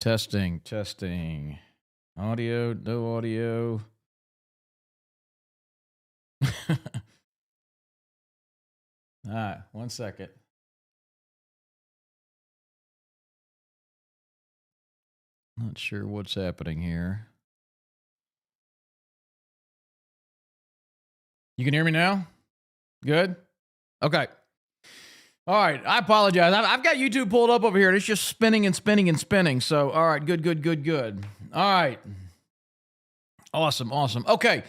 Testing, testing. Audio, no audio. All right, 1 second. Not sure what's happening here. You can hear me now? Good? Okay. All right, I apologize. I've got YouTube pulled up over here, and it's just spinning and spinning and spinning. So, all right, good. All right. Awesome. Okay.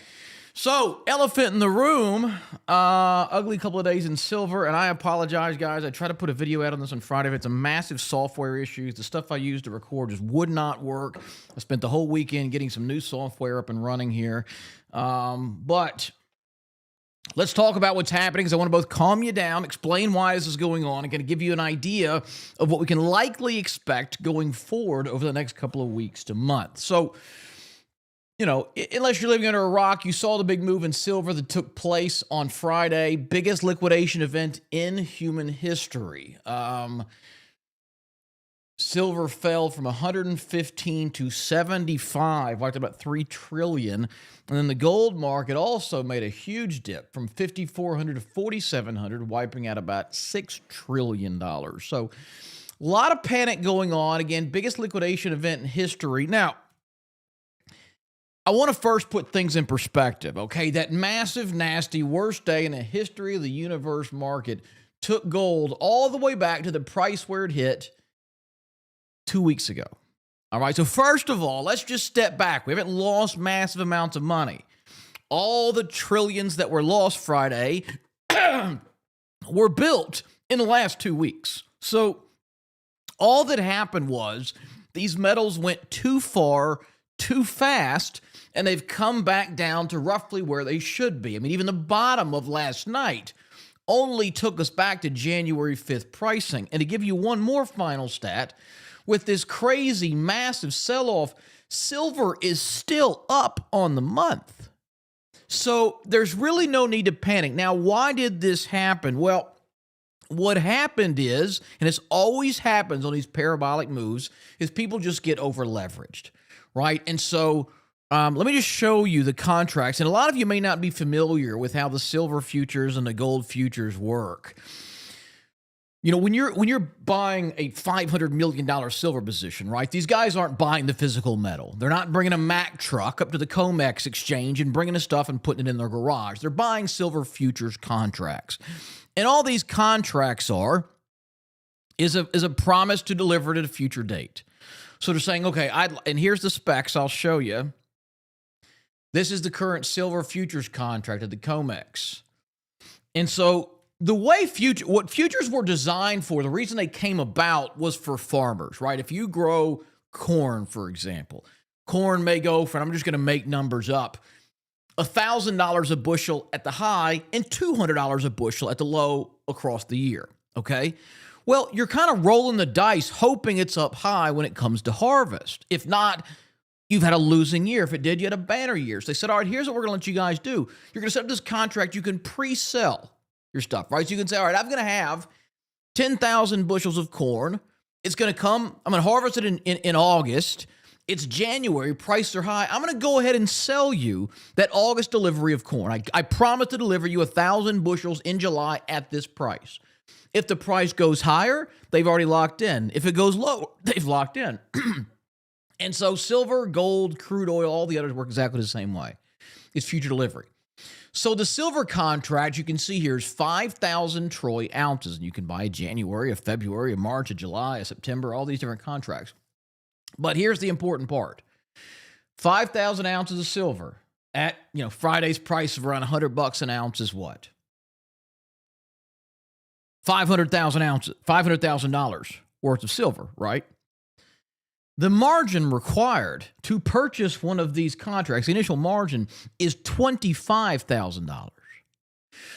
So, elephant in the room, ugly couple of days in silver, and I apologize, guys. I tried to put a video out on this on Friday. It's a massive software issue. The stuff I used to record just would not work. I spent the whole weekend getting some new software up and running here. But let's talk about what's happening, because I want to both calm you down, explain why this is going on, and kind of give you an idea of what we can likely expect going forward over the next couple of weeks to months. So, you know, unless you're living under a rock, you saw the big move in silver that took place on Friday. Biggest liquidation event in human history. Silver fell from 115 to 75, wiped about 3 trillion. And then the gold market also made a huge dip from 5,400 to 4,700, wiping out about $6 trillion. So a lot of panic going on. Again, biggest liquidation event in history. Now, I want to first put things in perspective, okay? That massive, nasty, worst day in the history of the universe market took gold all the way back to the price where it hit 2 weeks ago. All right, so first of all, let's just step back. We haven't lost massive amounts of money. All the trillions that were lost Friday were built in the last 2 weeks. So all that happened was these metals went too far, too fast, and they've come back down to roughly where they should be. I mean, even the bottom of last night only took us back to January 5th pricing. And to give you one more final stat, with this crazy, massive sell-off, silver is still up on the month. So there's really no need to panic. Now, why did this happen? Well, what happened is, and this always happens on these parabolic moves, is people just get over-leveraged, right? And so let me just show you the contracts. And a lot of you may not be familiar with how the silver futures and the gold futures work. You know, when you're buying a $500 million silver position, right? These guys aren't buying the physical metal. They're not bringing a Mack truck up to the COMEX exchange and bringing the stuff and putting it in their garage. They're buying silver futures contracts. And all these contracts is a promise to deliver at a future date. So they're saying, okay, and here's the specs I'll show you. This is the current silver futures contract at the COMEX. And so the way what futures were designed for, the reason they came about was for farmers, right? If you grow corn, for example, corn may go for, I'm just going to make numbers up, $1,000 a bushel at the high and $200 a bushel at the low across the year, okay? Well, you're kind of rolling the dice, hoping it's up high when it comes to harvest. If not, you've had a losing year. If it did, you had a banner year. So they said, all right, here's what we're going to let you guys do. You're going to set up this contract. You can pre-sell your stuff, right? So you can say, all right, I'm going to have 10,000 bushels of corn. It's going to come, I'm going to harvest it in August. It's January, prices are high. I'm going to go ahead and sell you that August delivery of corn. I promise to deliver you 1,000 bushels in July at this price. If the price goes higher, they've already locked in. If it goes low, they've locked in. And so silver, gold, crude oil, all the others work exactly the same way. It's future delivery. So the silver contract you can see here is 5,000 troy ounces. And you can buy a January, a February, a March, a July, a September, all these different contracts. But here's the important part. 5,000 ounces of silver at, Friday's price of around $100 an ounce is what? 500,000 ounces, $500,000 worth of silver, right? The margin required to purchase one of these contracts, the initial margin, is $25,000.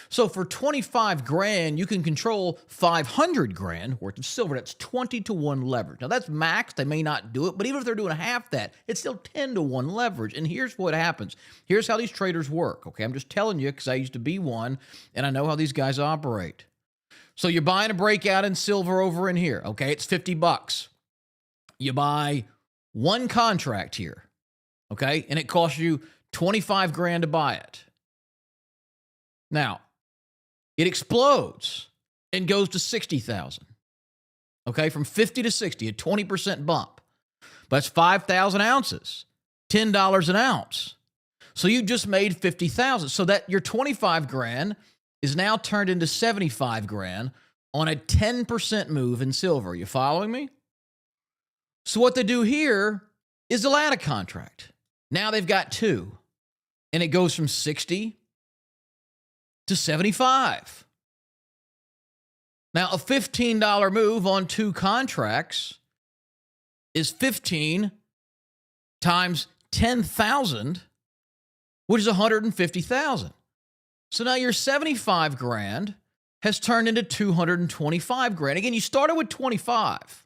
So for 25 grand, you can control 500 grand worth of silver. That's 20 to 1 leverage. Now that's max. They may not do it, but even if they're doing half that, it's still 10 to 1 leverage. And here's what happens. Here's how these traders work. Okay, I'm just telling you because I used to be one and I know how these guys operate. So you're buying a breakout in silver over in here. Okay, it's $50. You buy One contract here, okay? And it costs you 25 grand to buy it. Now, it explodes and goes to 60,000. Okay, from 50 to 60, a 20% bump. But that's 5,000 ounces, $10 an ounce. So you just made 50,000. So that your 25 grand is now turned into 75 grand on a 10% move in silver. You following me? So what they do here is they'll add a contract. Now they've got two, and it goes from 60 to 75. Now, a $15 move on two contracts is 15 times 10,000, which is 150,000. So now your 75 grand has turned into 225 grand. Again, you started with 25.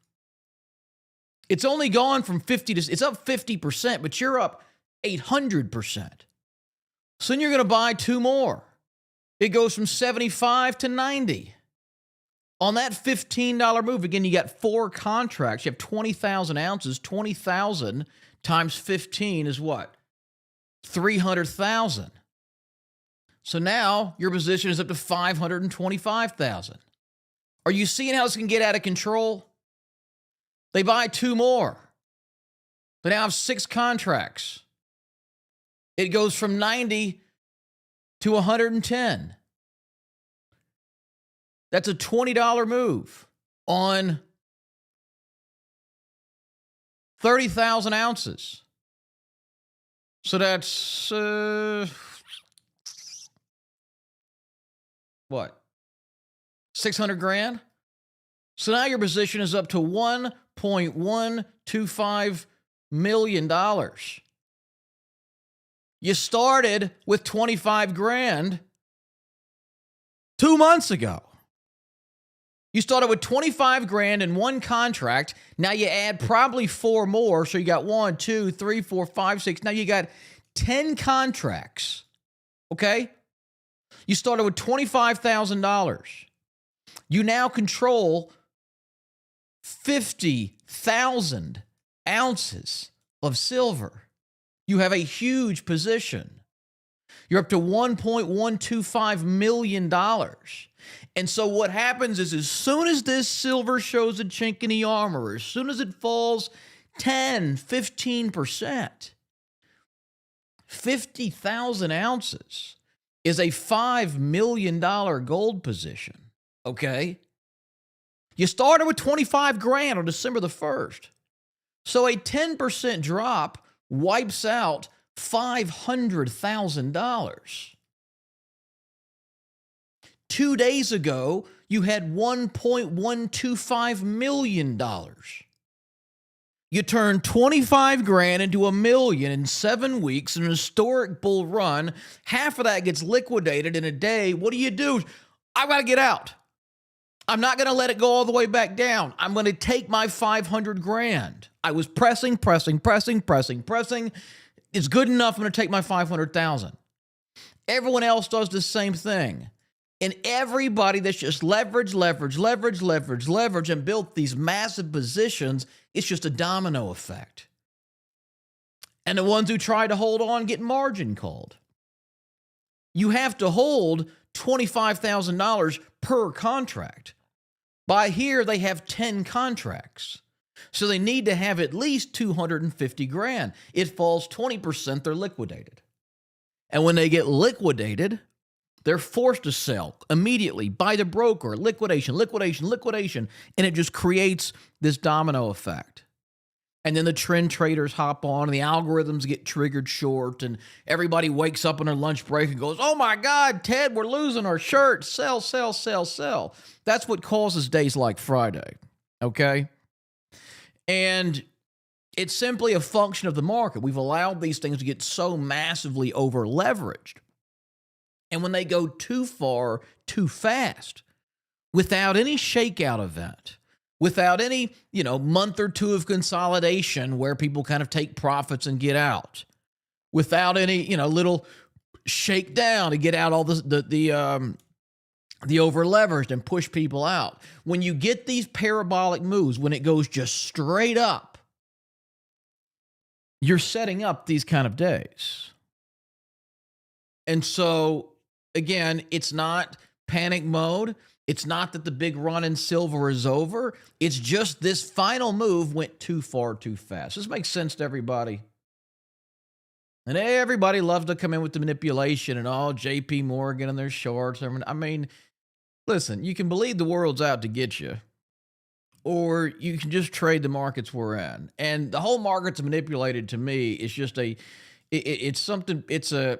It's only gone from 50 to, it's up 50%, but you're up 800%. So then you're going to buy two more. It goes from 75 to 90. On that $15 move, again, you got four contracts. You have 20,000 ounces. 20,000 times 15 is what? 300,000. So now your position is up to 525,000. Are you seeing how this can get out of control? They buy two more. They now have six contracts. It goes from 90 to 110. That's a $20 move on 30,000 ounces. So that's, what? 600 grand? So now your position is up to $1.125 million. You started with 25 grand 2 months ago. You started with 25 grand in one contract. Now you add probably four more. So you got 1, 2, 3, 4, 5, 6. Now you got 10 contracts. Okay? You started with $25,000. You now control 50,000 ounces of silver. You have a huge position. You're up to $1.125 million. And so what happens is as soon as this silver shows a chink in the armor, as soon as it falls 10, 15%, 50,000 ounces is a $5 million gold position, okay? You started with 25 grand on December the 1st. So a 10% drop wipes out $500,000. 2 days ago, you had $1.125 million. You turned 25 grand into $1 million in 7 weeks, an historic bull run. Half of that gets liquidated in a day. What do? I got to get out. I'm not going to let it go all the way back down. I'm going to take my 500 grand. I was pressing. It's good enough. I'm going to take my 500,000. Everyone else does the same thing. And everybody that's just leverage, and built these massive positions, it's just a domino effect. And the ones who try to hold on get margin called. You have to hold $25,000 per contract. By here, they have 10 contracts. So they need to have at least 250 grand. It falls 20%, they're liquidated. And when they get liquidated, they're forced to sell immediately by the broker. Liquidation. And it just creates this domino effect. And then the trend traders hop on and the algorithms get triggered short and everybody wakes up on their lunch break and goes, oh my God, Ted, we're losing our shirt. Sell. That's what causes days like Friday, okay? And it's simply a function of the market. We've allowed these things to get so massively over-leveraged. And when they go too far, too fast, without any shakeout event, without any, month or two of consolidation where people kind of take profits and get out, without any, little shakedown to get out all the over-leveraged and push people out. When you get these parabolic moves, when it goes just straight up, you're setting up these kind of days. And so, again, it's not panic mode. It's not that the big run in silver is over. It's just this final move went too far too fast. This makes sense to everybody. And everybody loves to come in with the manipulation and all JP Morgan and their shorts. I mean, listen, you can believe the world's out to get you, or you can just trade the markets we're in. And the whole market's manipulated to me is just it's something, it's a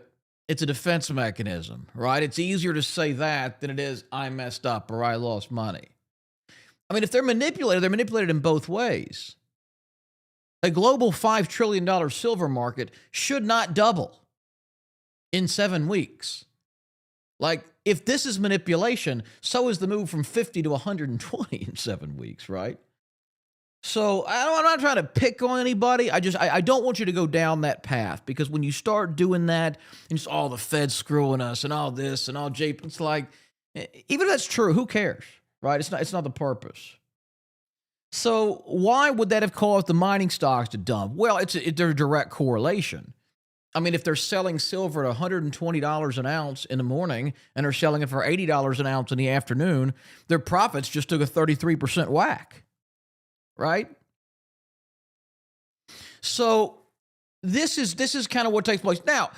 defense mechanism, right? It's easier to say that than it is I messed up or I lost money. I mean, if they're manipulated in both ways. A global $5 trillion silver market should not double in 7 weeks. Like, if this is manipulation, so is the move from 50 to 120 in 7 weeks, right? So I'm not trying to pick on anybody. I don't want you to go down that path, because when you start doing that, and just all the Fed screwing us and all this and all JP, it's like, even if that's true, who cares, right? It's not the purpose. So why would that have caused the mining stocks to dump? Well, there's a direct correlation. I mean, if they're selling silver at $120 an ounce in the morning and are selling it for $80 an ounce in the afternoon, their profits just took a 33% whack, right? So this is kind of what takes place. Now,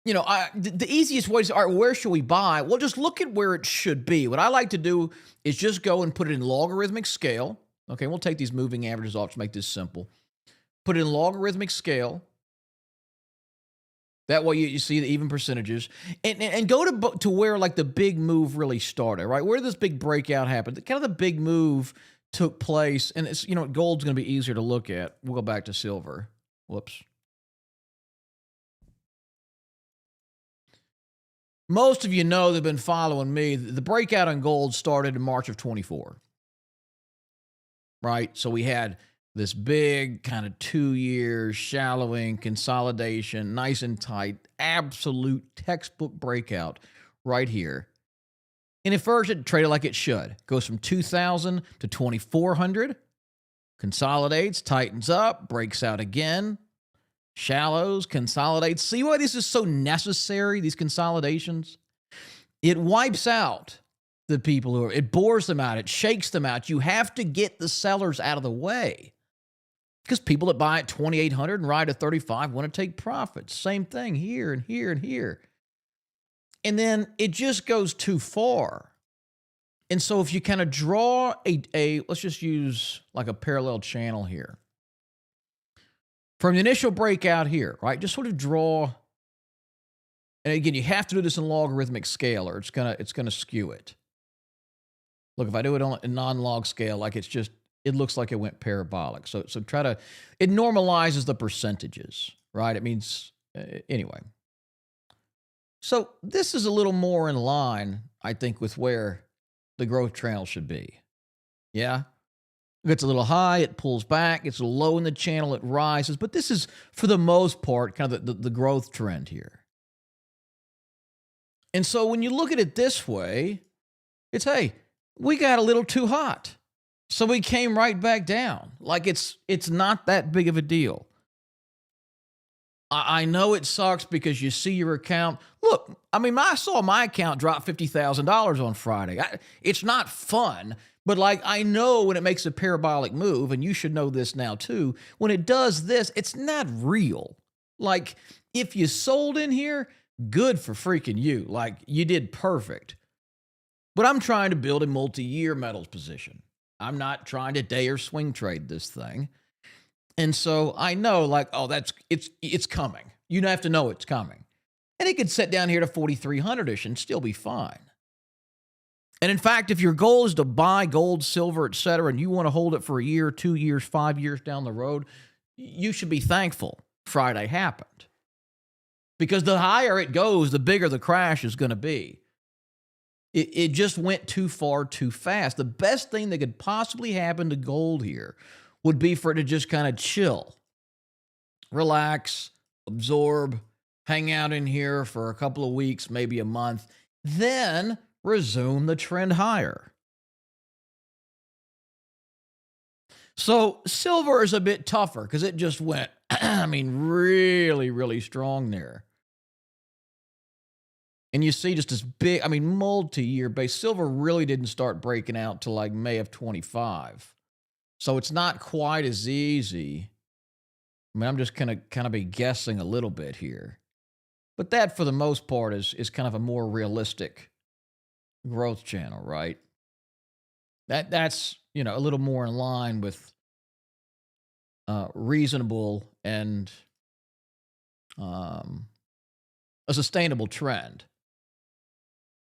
the easiest way is, all right, where should we buy? Well, just look at where it should be. What I like to do is just go and put it in logarithmic scale. Okay, we'll take these moving averages off to make this simple. Put it in logarithmic scale. That way you see the even percentages. And go to where like the big move really started, right? Where this big breakout happened. Kind of the big move took place. And it's, gold's going to be easier to look at. We'll go back to silver. Whoops. Most of you know that have been following me. The breakout on gold started in March of 24. Right? So we had this big kind of 2 years shallowing consolidation, nice and tight, absolute textbook breakout right here. And at first it traded like it should. Goes from 2,000 to 2,400, consolidates, tightens up, breaks out again, shallows, consolidates. See why this is so necessary, these consolidations? It wipes out the people it bores them out, it shakes them out. You have to get the sellers out of the way, because people that buy at 2,800 and ride at 35 want to take profits. Same thing here and here and here. And then it just goes too far. And so if you kind of draw let's just use like a parallel channel here. From the initial breakout here, right? Just sort of draw. And again, you have to do this in logarithmic scale, or it's gonna skew it. Look, if I do it on a non-log scale, like it looks like it went parabolic. So it normalizes the percentages, right? It means, anyway. So this is a little more in line, I think, with where the growth channel should be. Yeah? It gets a little high, it pulls back. It's a little low in the channel, it rises. But this is, for the most part, kind of the growth trend here. And so when you look at it this way, it's, hey, we got a little too hot. So we came right back down. Like it's not that big of a deal. I know it sucks because you see your account. Look, I mean, I saw my account drop $50,000 on Friday. It's not fun, but like I know when it makes a parabolic move, and you should know this now too, when it does this, it's not real. Like if you sold in here, good for freaking you. Like you did perfect. But I'm trying to build a multi-year metals position. I'm not trying to day or swing trade this thing. And so I know, like, oh, it's coming. You have to know it's coming. And it could set down here to 4,300-ish and still be fine. And in fact, if your goal is to buy gold, silver, et cetera, and you want to hold it for a year, 2 years, 5 years down the road, you should be thankful Friday happened. Because the higher it goes, the bigger the crash is going to be. It just went too far too fast. The best thing that could possibly happen to gold here would be for it to just kind of chill, relax, absorb, hang out in here for a couple of weeks, maybe a month, then resume the trend higher. So silver is a bit tougher because it just went, I mean, really, really strong there. And you see just this big, I mean, multi-year base. Silver really didn't start breaking out till like May of 25. So it's not quite as easy. I mean, I'm just kind of be guessing a little bit here. But that, for the most part, is kind of a more realistic growth channel, right? That's a little more in line with reasonable and a sustainable trend.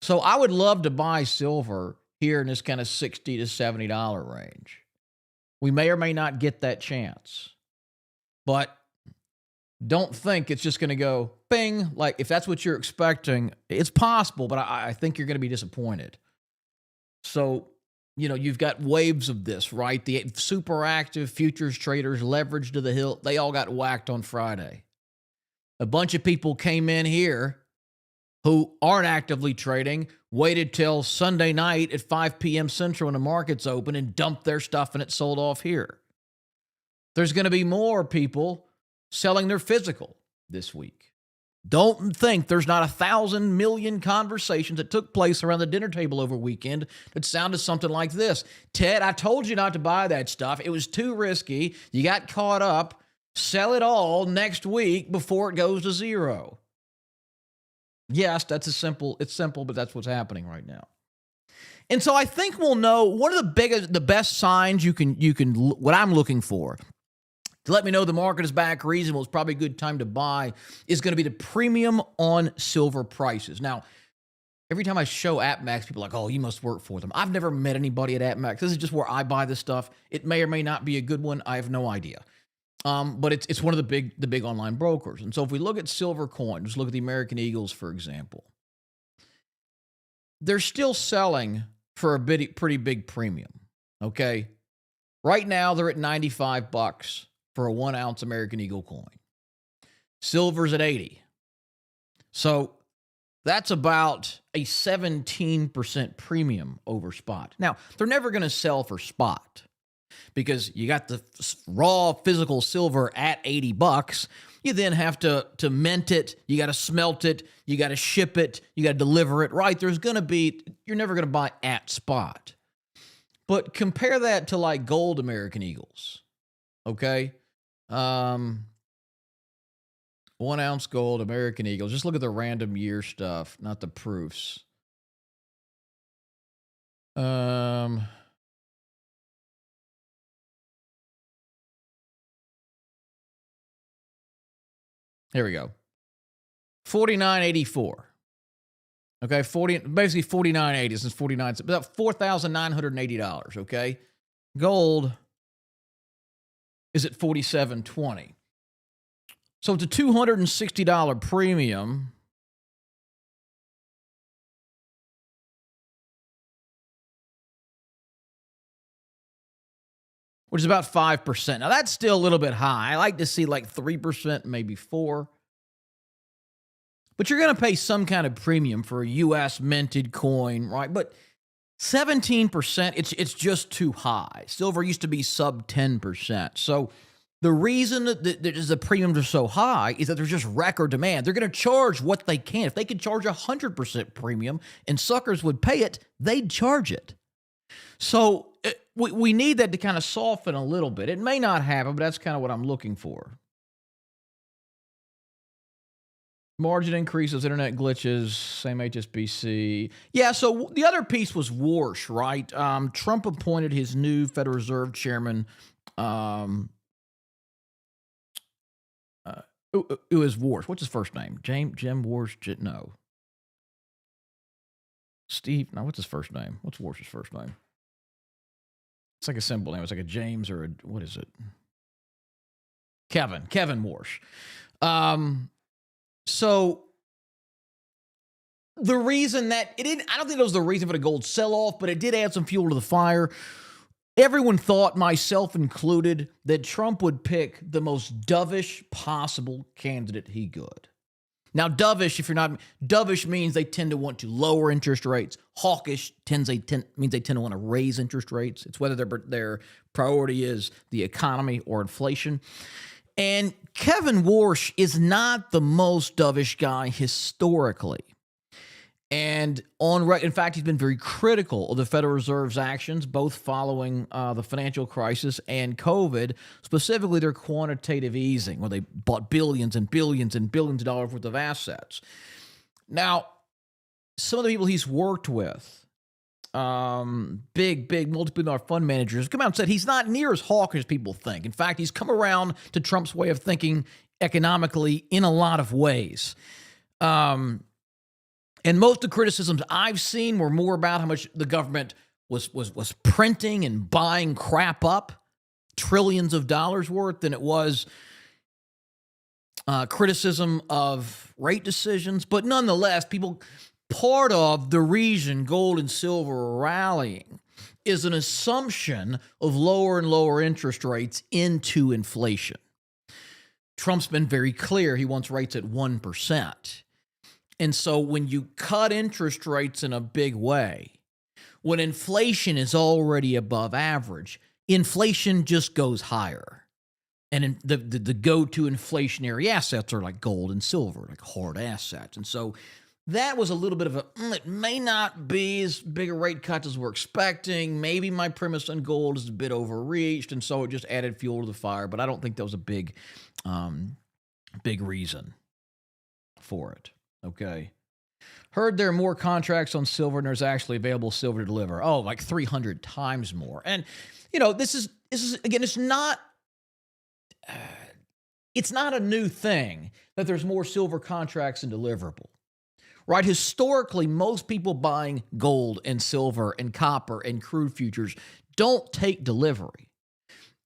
So I would love to buy silver here in this kind of $60 to $70 range. We may or may not get that chance, but don't think it's just going to go bing. Like, if that's what you're expecting, it's possible, but I think you're going to be disappointed. So, you've got waves of this, right? The super active futures traders leveraged to the hilt, they all got whacked on Friday. A bunch of people came in here who aren't actively trading, waited till Sunday night at 5 p.m. Central when the market's open and dumped their stuff and it sold off here. There's going to be more people selling their physical this week. Don't think there's not 1,000 million conversations that took place around the dinner table over weekend that sounded something like this. Ted, I told you not to buy that stuff. It was too risky. You got caught up. Sell it all next week before it goes to zero. Yes, it's simple, but that's what's happening right now. And so I think we'll know one of the best signs you can what I'm looking for to let me know the market is back reasonable, it's probably a good time to buy, is going to be the premium on silver prices. Now, every time I show AppMax, people are like, oh, you must work for them. I've never met anybody at AppMax. This is just where I buy this stuff. It may or may not be a good one. I have no idea. But it's one of the big online brokers. And so if we look at silver coin, just look at the American Eagles, for example, they're still selling for a pretty big premium. Okay. Right now they're at $95 for a 1 ounce American Eagle coin. Silver's at 80. So that's about a 17% premium over spot. Now, they're never going to sell for spot, because you got the raw physical silver at $80. You then have to mint it. You got to smelt it. You got to ship it. You got to deliver it, right? You're never going to buy at spot. But compare that to like gold American Eagles, okay? 1 ounce gold American Eagles. Just look at the random year stuff, not the proofs. Here we go. 49.84. Okay, basically 49.80 since 49, about $4,980. Okay, gold is at 47.20. So it's a $260 premium. Which is about 5%. Now, that's still a little bit high. I like to see like 3%, maybe 4%. But you're going to pay some kind of premium for a U.S. minted coin, right? But 17%, it's just too high. Silver used to be sub 10%. So the reason that the premiums are so high is that there's just record demand. They're going to charge what they can. If they could charge 100% premium and suckers would pay it, they'd charge it. So we need that to kind of soften a little bit. It may not happen, but that's kind of what I'm looking for. Margin increases, internet glitches, same HSBC. Yeah, so the other piece was Warsh, right? Trump appointed his new Federal Reserve chairman. Who is Warsh? What's his first name? Jim Warsh? No. Steve? No, what's his first name? What's Warsh's first name? It's like a simple name. It's like a James or what is it? Kevin Warsh. So the reason that it didn't, I don't think it was the reason for the gold sell-off, but it did add some fuel to the fire. Everyone thought, myself included, that Trump would pick the most dovish possible candidate he could. Now, dovish, if you're not, dovish means they tend to want to lower interest rates. Hawkish means they tend to want to raise interest rates. It's whether their priority is the economy or inflation. And Kevin Warsh is not the most dovish guy historically. And in fact, he's been very critical of the Federal Reserve's actions, both following the financial crisis and COVID, specifically their quantitative easing, where they bought billions and billions and billions of dollars worth of assets. Now, some of the people he's worked with, big multi-billion-dollar fund managers, come out and said he's not near as hawkish as people think. In fact, he's come around to Trump's way of thinking economically in a lot of ways. And most of the criticisms I've seen were more about how much the government was printing and buying crap up, trillions of dollars worth, than it was criticism of rate decisions. But nonetheless, part of the reason gold and silver are rallying is an assumption of lower and lower interest rates into inflation. Trump's been very clear he wants rates at 1%. And so when you cut interest rates in a big way, when inflation is already above average, inflation just goes higher. And the go-to inflationary assets are like gold and silver, like hard assets. And so that was a little bit of it may not be as big a rate cut as we're expecting. Maybe my premise on gold is a bit overreached, and so it just added fuel to the fire. But I don't think that was a big reason for it. Okay. Heard there are more contracts on silver than there's actually available silver to deliver. Oh, like 300 times more. And, this is again, it's not a new thing that there's more silver contracts and deliverable, right? Historically, most people buying gold and silver and copper and crude futures don't take delivery.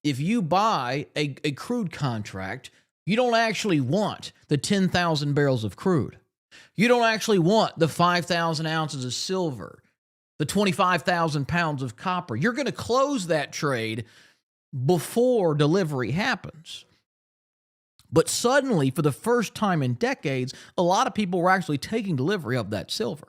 If you buy a crude contract, you don't actually want the 10,000 barrels of crude. You don't actually want the 5,000 ounces of silver, the 25,000 pounds of copper. You're going to close that trade before delivery happens. But suddenly, for the first time in decades, a lot of people were actually taking delivery of that silver.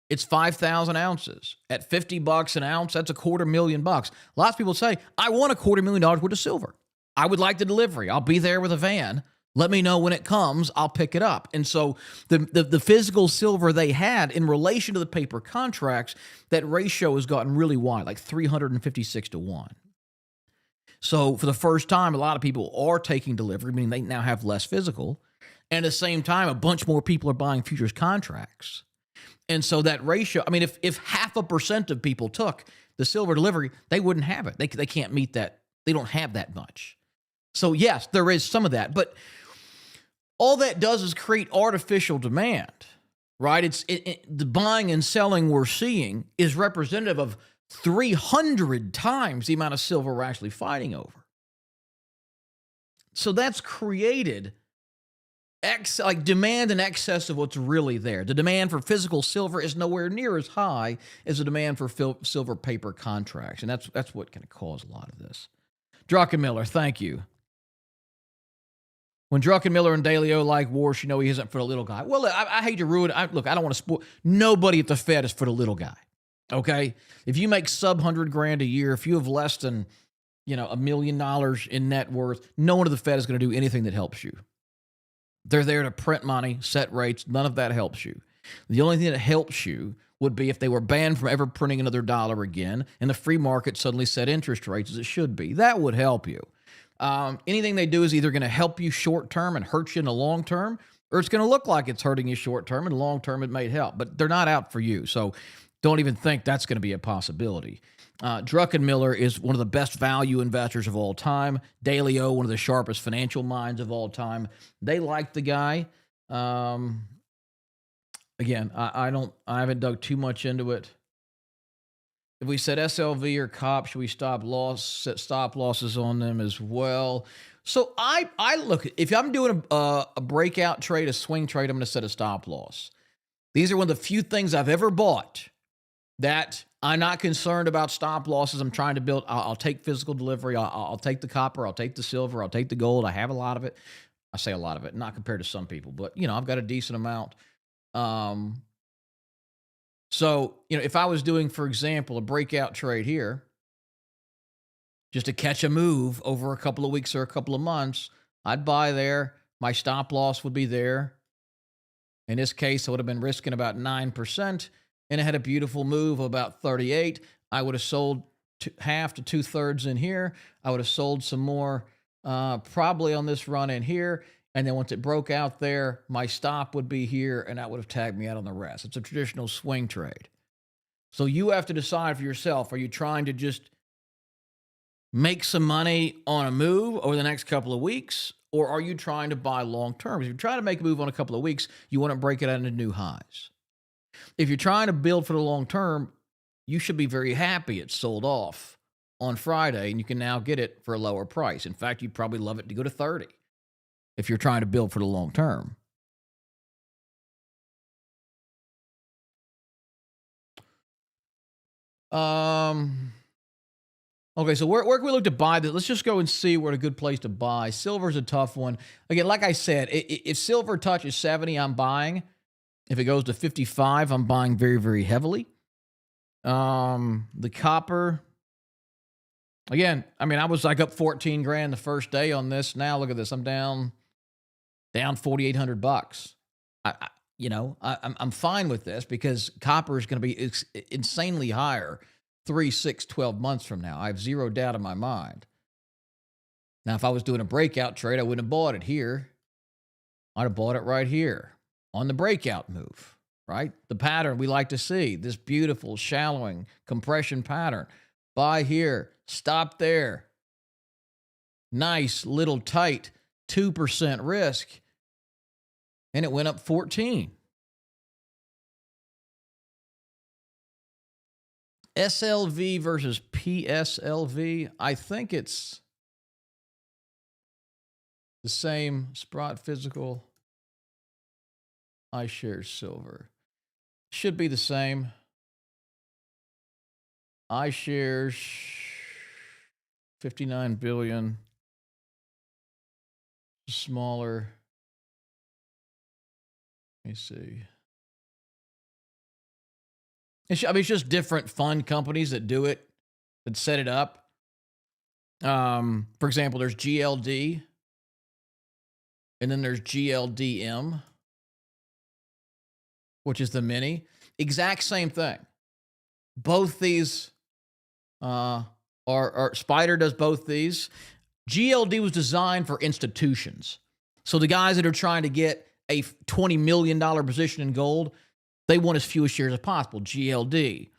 It's 5,000 ounces. At $50 an ounce, that's $250,000. Lots of people say, I want $250,000 worth of silver. I would like the delivery. I'll be there with a van. Let me know when it comes. I'll pick it up. And so the physical silver they had in relation to the paper contracts, that ratio has gotten really wide, like 356 to 1. So for the first time, a lot of people are taking delivery, meaning they now have less physical. And at the same time, a bunch more people are buying futures contracts. And so that ratio, I mean, if 0.5% of people took the silver delivery, they wouldn't have it. They can't meet that. They don't have that much. So yes, there is some of that. But all that does is create artificial demand, right? The buying and selling we're seeing is representative of 300 times the amount of silver we're actually fighting over. So that's created demand in excess of what's really there. The demand for physical silver is nowhere near as high as the demand for silver paper contracts, and that's what can cause a lot of this. Druckenmiller, thank you. When Druckenmiller and Dalio like Warsh, he isn't for the little guy. Well, I hate to ruin it. Look, I don't want to spoil. Nobody at the Fed is for the little guy, okay? If you make sub $100,000 a year, if you have less than, $1 million in net worth, no one at the Fed is going to do anything that helps you. They're there to print money, set rates. None of that helps you. The only thing that helps you would be if they were banned from ever printing another dollar again and the free market suddenly set interest rates as it should be. That would help you. Anything they do is either going to help you short term and hurt you in the long term, or it's going to look like it's hurting you short term, and long term it may help. But they're not out for you, so don't even think that's going to be a possibility. Druckenmiller is one of the best value investors of all time. Dalio, one of the sharpest financial minds of all time. They like the guy. Again, I haven't dug too much into it. If we said SLV or COP, should we set stop losses on them as well? So I look, if I'm doing a breakout trade, a swing trade, I'm going to set a stop loss. These are one of the few things I've ever bought that I'm not concerned about stop losses. I'm trying to build. I'll take physical delivery. I'll take the copper. I'll take the silver. I'll take the gold. I have a lot of it. I say a lot of it, not compared to some people, but I've got a decent amount. Um, so, if I was doing, for example, a breakout trade here, just to catch a move over a couple of weeks or a couple of months, I'd buy there. My stop loss would be there. In this case, I would have been risking about 9%, and it had a beautiful move of about 38. I would have sold half to 2/3 in here. I would have sold some more probably on this run in here. And then once it broke out there, my stop would be here, and that would have tagged me out on the rest. It's a traditional swing trade. So you have to decide for yourself, are you trying to just make some money on a move over the next couple of weeks, or are you trying to buy long term? If you're trying to make a move on a couple of weeks, you want to break it out into new highs. If you're trying to build for the long term, you should be very happy it sold off on Friday, and you can now get it for a lower price. In fact, you'd probably love it to go to 30 if you're trying to build for the long term. Okay, so where can we look to buy this? Let's just go and see where a good place to buy. Silver's a tough one. Again, like I said, if silver touches 70, I'm buying. If it goes to 55, I'm buying very, very heavily. The copper, again, I mean, I was like up 14 grand the first day on this. Now look at this. I'm down $4,800. I'm fine with this because copper is going to be insanely higher 3, 6, 12 months from now. I have zero doubt in my mind. Now, if I was doing a breakout trade, I wouldn't have bought it here. I'd have bought it right here on the breakout move, right? The pattern we like to see, this beautiful shallowing compression pattern. Buy here, stop there. Nice little tight 2% risk. And it went up 14. SLV versus PSLV. I think it's the same. Sprott Physical, iShares Silver. Should be the same. iShares, 59 billion. Smaller. Let me see. It's just different fund companies that do it, that set it up. For example, there's GLD, and then there's GLDM, which is the mini. Exact same thing. Both these are Spider does both these. GLD was designed for institutions. So the guys that are trying to get a $20 million position in gold, they want as few shares as possible, GLD.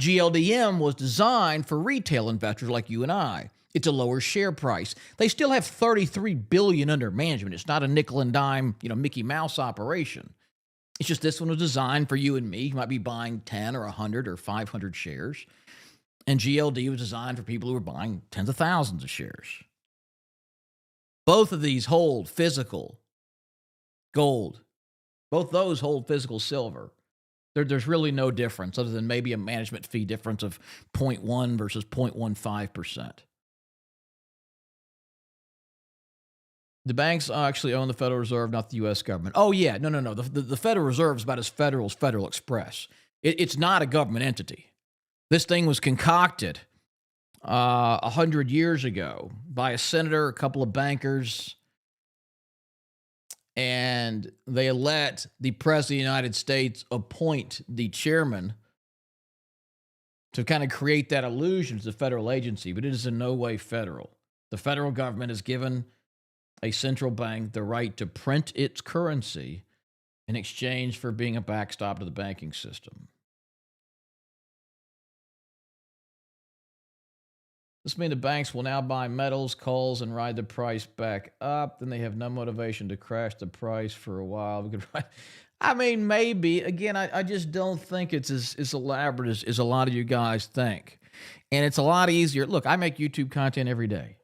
GLDM was designed for retail investors like you and I. It's a lower share price. They still have $33 billion under management. It's not a nickel and dime, Mickey Mouse operation. It's just this one was designed for you and me. You might be buying 10 or 100 or 500 shares. And GLD was designed for people who were buying tens of thousands of shares. Both of these hold physical gold. Both those hold physical silver. There's really no difference other than maybe a management fee difference of 0.1 versus 0.15%. The banks actually own the Federal Reserve, not the U.S. government. Oh, yeah. No. The Federal Reserve is about as federal as Federal Express. It's not a government entity. This thing was concocted 100 years ago by a senator, a couple of bankers, and they let the President of the United States appoint the chairman to kind of create that illusion as a federal agency, but it is in no way federal. The federal government has given a central bank the right to print its currency in exchange for being a backstop to the banking system. This means the banks will now buy metals, calls, and ride the price back up. Then they have no motivation to crash the price for a while. I mean, maybe. Again, I just don't think it's as elaborate as a lot of you guys think. And it's a lot easier. Look, I make YouTube content every day.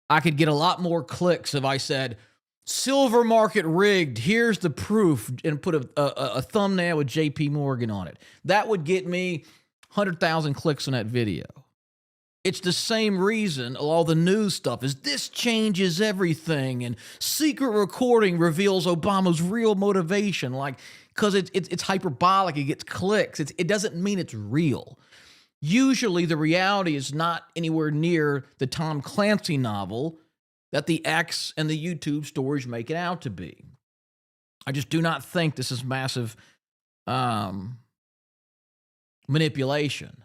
I could get a lot more clicks if I said, silver market rigged, here's the proof, and put a thumbnail with JP Morgan on it. That would get me 100,000 clicks on that video. It's the same reason all the news stuff is this changes everything, and secret recording reveals Obama's real motivation. Like, because it's hyperbolic, it gets clicks. It doesn't mean it's real. Usually, the reality is not anywhere near the Tom Clancy novel that the X and the YouTube stories make it out to be. I just do not think this is massive manipulation.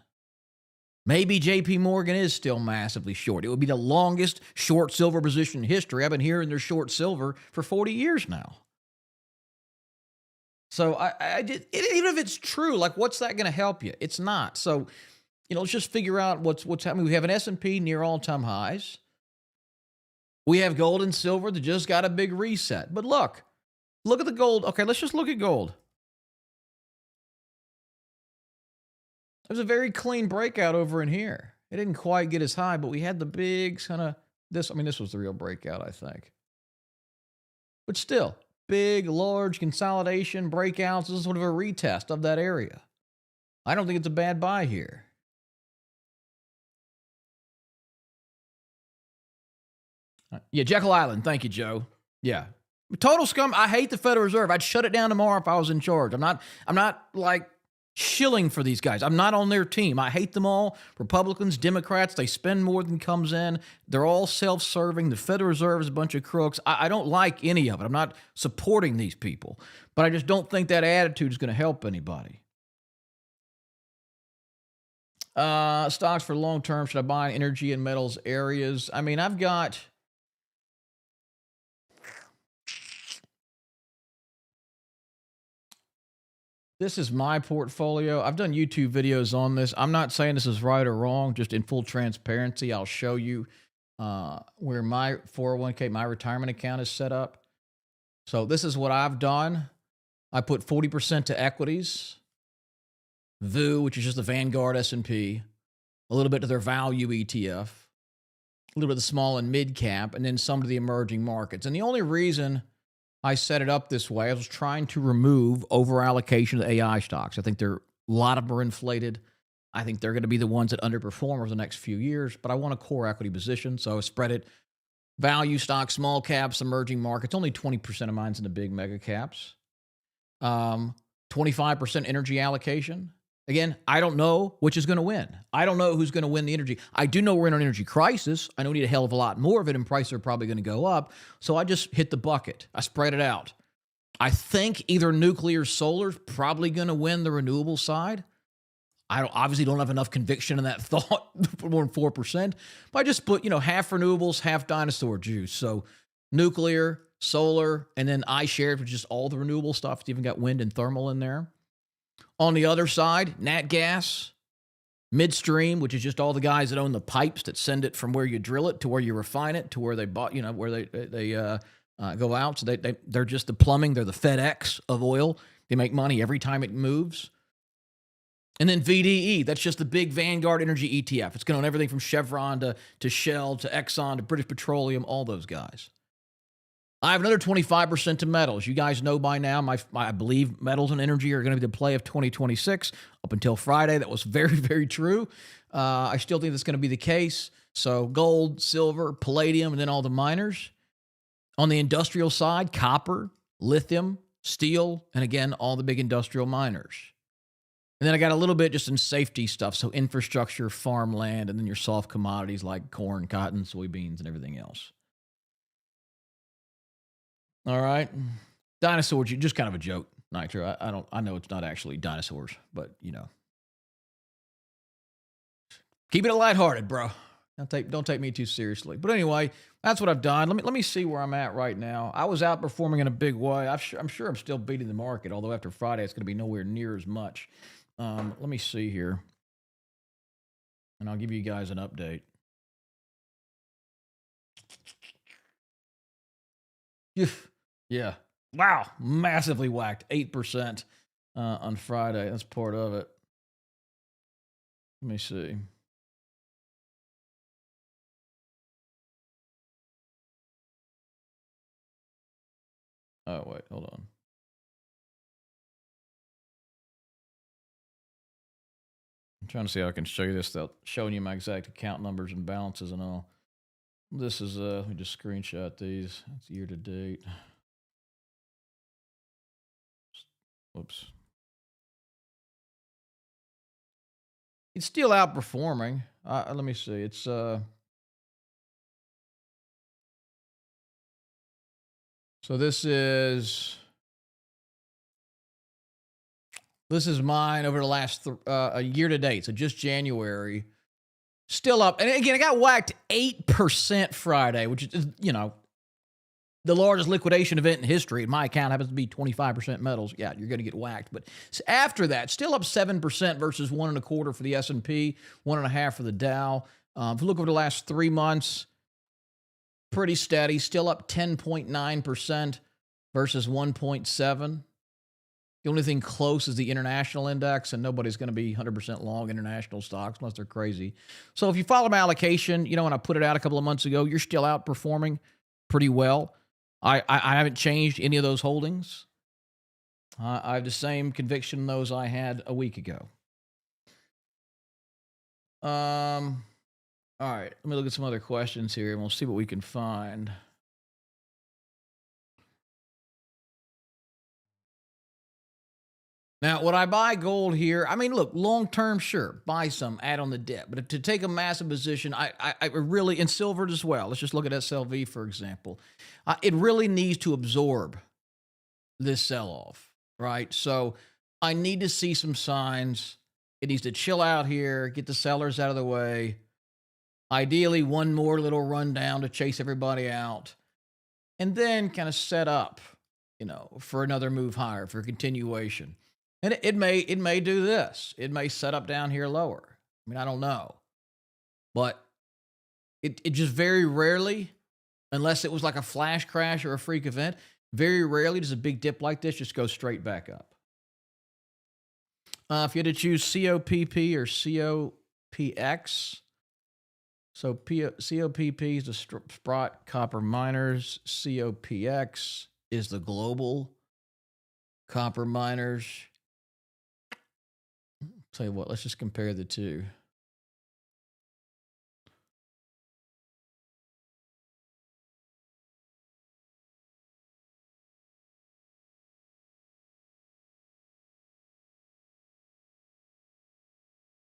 Maybe JP Morgan is still massively short. It would be the longest short silver position in history. I've been hearing they're short silver for 40 years now. So even if it's true, like, what's that going to help you? It's not. So, let's just figure out what's happening. We have an S&P near all-time highs. We have gold and silver that just got a big reset. But look at the gold. Okay, let's just look at gold. It was a very clean breakout over in here. It didn't quite get as high, but we had the big kind of this. I mean, this was the real breakout, I think. But still, big, large consolidation breakouts. This is sort of a retest of that area. I don't think it's a bad buy here. Yeah, Jekyll Island. Thank you, Joe. Yeah. Total scum. I hate the Federal Reserve. I'd shut it down tomorrow if I was in charge. I'm not like shilling for these guys. I'm not on their team. I hate them all. Republicans, Democrats, they spend more than comes in. They're all self-serving. The Federal Reserve is a bunch of crooks. I don't like any of it. I'm not supporting these people. But I just don't think that attitude is going to help anybody. Stocks for long term. Should I buy in energy and metals areas? I mean, I've got... This is my portfolio. I've done YouTube videos on this. I'm not saying this is right or wrong, just in full transparency. I'll show you where my 401k, my retirement account is set up. So this is what I've done. I put 40% to equities, VU, which is just the Vanguard S&P, a little bit to their value ETF, a little bit of the small and mid cap, and then some to the emerging markets. And the only reason I set it up this way, I was trying to remove over allocation of AI stocks. I think a lot of them are inflated. I think they're going to be the ones that underperform over the next few years, but I want a core equity position, so I spread it. Value stocks, small caps, emerging markets. Only 20% of mine's in the big mega caps. 25% energy allocation. Again, I don't know which is going to win. I don't know who's going to win the energy. I do know we're in an energy crisis. I know we need a hell of a lot more of it, and prices are probably going to go up. So I just hit the bucket. I spread it out. I think either nuclear or solar is probably going to win the renewable side. I obviously don't have enough conviction in that thought for more than 4%. But I just put, half renewables, half dinosaur juice. So nuclear, solar, and then iShares, which is all the renewable stuff. It's even got wind and thermal in there. On the other side, nat gas, midstream, which is just all the guys that own the pipes that send it from where you drill it to where you refine it to where they bought, where they go out. So they're just the plumbing. They're the FedEx of oil. They make money every time it moves. And then VDE, that's just the big Vanguard Energy ETF. It's going to own everything from Chevron to Shell to Exxon to British Petroleum, all those guys. I have another 25% to metals. You guys know by now, I believe metals and energy are going to be the play of 2026. Up until Friday, that was very, very true. I still think that's going to be the case. So gold, silver, palladium, and then all the miners. On the industrial side, copper, lithium, steel, and again, all the big industrial miners. And then I got a little bit just in safety stuff. So infrastructure, farmland, and then your soft commodities like corn, cotton, soybeans, and everything else. All right. Dinosaurs, just kind of a joke, Nitro. I know it's not actually dinosaurs, but keep it lighthearted, bro. Don't take me too seriously. But anyway, that's what I've done. Let me see where I'm at right now. I was outperforming in a big way. I'm sure I'm still beating the market, although after Friday it's going to be nowhere near as much. Let me see here, and I'll give you guys an update. Yeah. Wow. Massively whacked. 8% on Friday. That's part of it. Let me see. Oh, wait. Hold on. trying to see how I can show you this without showing you my exact account numbers and balances and all. This is, let me just screenshot these. That's year to date. Whoops. It's still outperforming. Let me see. It's, so this is mine over the last a year to date. So just January. Still up. And again, I got whacked 8% Friday, which is, you know, the largest liquidation event in history. My account happens to be 25% metals. Yeah, you're going to get whacked. But after that, still up 7% versus 1.25 for the S&P, 1.5 for the Dow. If you look over the last 3 months, pretty steady. Still up 10.9% versus 1.7. The only thing close is the international index, and nobody's going to be 100% long international stocks unless they're crazy. So if you follow my allocation, you know, when I put it out a couple of months ago, you're still outperforming pretty well. I haven't changed any of those holdings. I have the same conviction in those I had a week ago. All right, let me look at some other questions here, and we'll see what we can find. Now, would I buy gold here? I mean, look, long-term, sure, buy some, add on the dip. But to take a massive position, I really, in silver as well, let's just look at SLV, for example. It really needs to absorb this sell-off, right? So I need to see some signs. It needs to chill out here, get the sellers out of the way. Ideally, one more little rundown to chase everybody out. And then kind of set up, you know, for another move higher, for continuation. And it may do this. It may set up down here lower. I mean, I don't know. But it just very rarely, unless it was like a flash crash or a freak event, very rarely does a big dip like this just go straight back up. If you had to choose COPP or COPX, so COPP is the Sprott Copper Miners. COPX is the Global Copper Miners. Tell you what, let's just compare the two.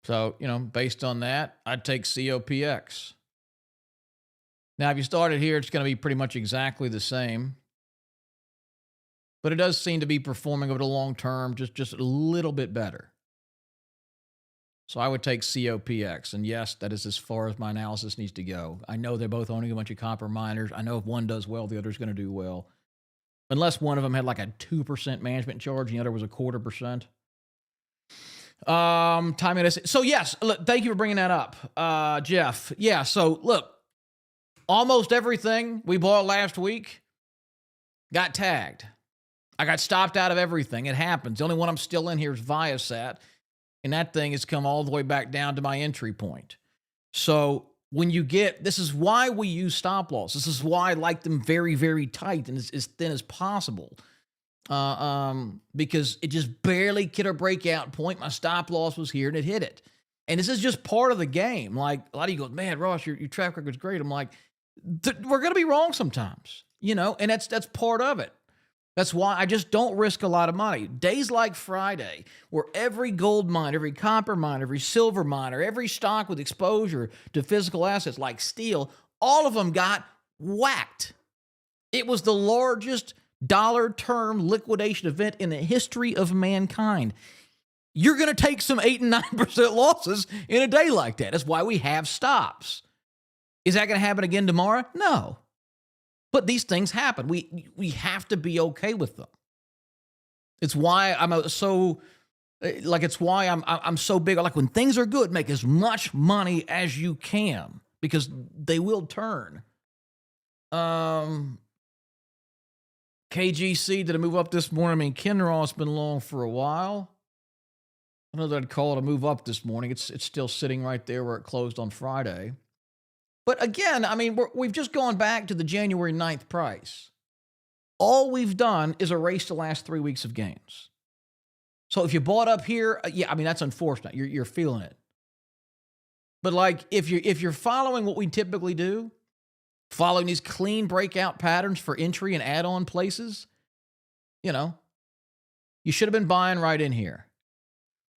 So, you know, based on that, I'd take COPX. Now, if you started here, it's going to be pretty much exactly the same. But it does seem to be performing over the long term just a little bit better. So I would take COPX. And yes, that is as far as my analysis needs to go. I know they're both owning a bunch of copper miners. I know if one does well, the other's going to do well. Unless one of them had like a 2% management charge and the other was a 0.25%. Timing this. So yes, look, thank you for bringing that up, Jeff. Yeah, so look, almost everything we bought last week got tagged. I got stopped out of everything. It happens. The only one I'm still in here is Viasat. And that thing has come all the way back down to my entry point. So when you get, this is why we use stop loss. This is why I like them very, very tight and as thin as possible. Because it just barely hit a breakout point. My stop loss was here and it hit it. And this is just part of the game. Like a lot of you go, man, Ross, your track record's great. I'm like, we're going to be wrong sometimes, you know, and that's part of it. That's why I just don't risk a lot of money. Days like Friday, where every gold mine, every copper mine, every silver miner, every stock with exposure to physical assets like steel, all of them got whacked. It was the largest dollar term liquidation event in the history of mankind. You're going to take some 8 and 9% losses in a day like that. That's why we have stops. Is that going to happen again tomorrow? No. But these things happen. We have to be okay with them. It's why I'm so big. Like when things are good, make as much money as you can because they will turn. KGC, did it move up this morning? I mean, Kinross been long for a while. I know that I'd call it a move up this morning. It's still sitting right there where it closed on Friday. But again, I mean, we've just gone back to the January 9th price. All we've done is erase the last 3 weeks of gains. So if you bought up here, yeah, I mean, that's unfortunate. You're feeling it. But like if you're following what we typically do, following these clean breakout patterns for entry and add-on places, you know, you should have been buying right in here.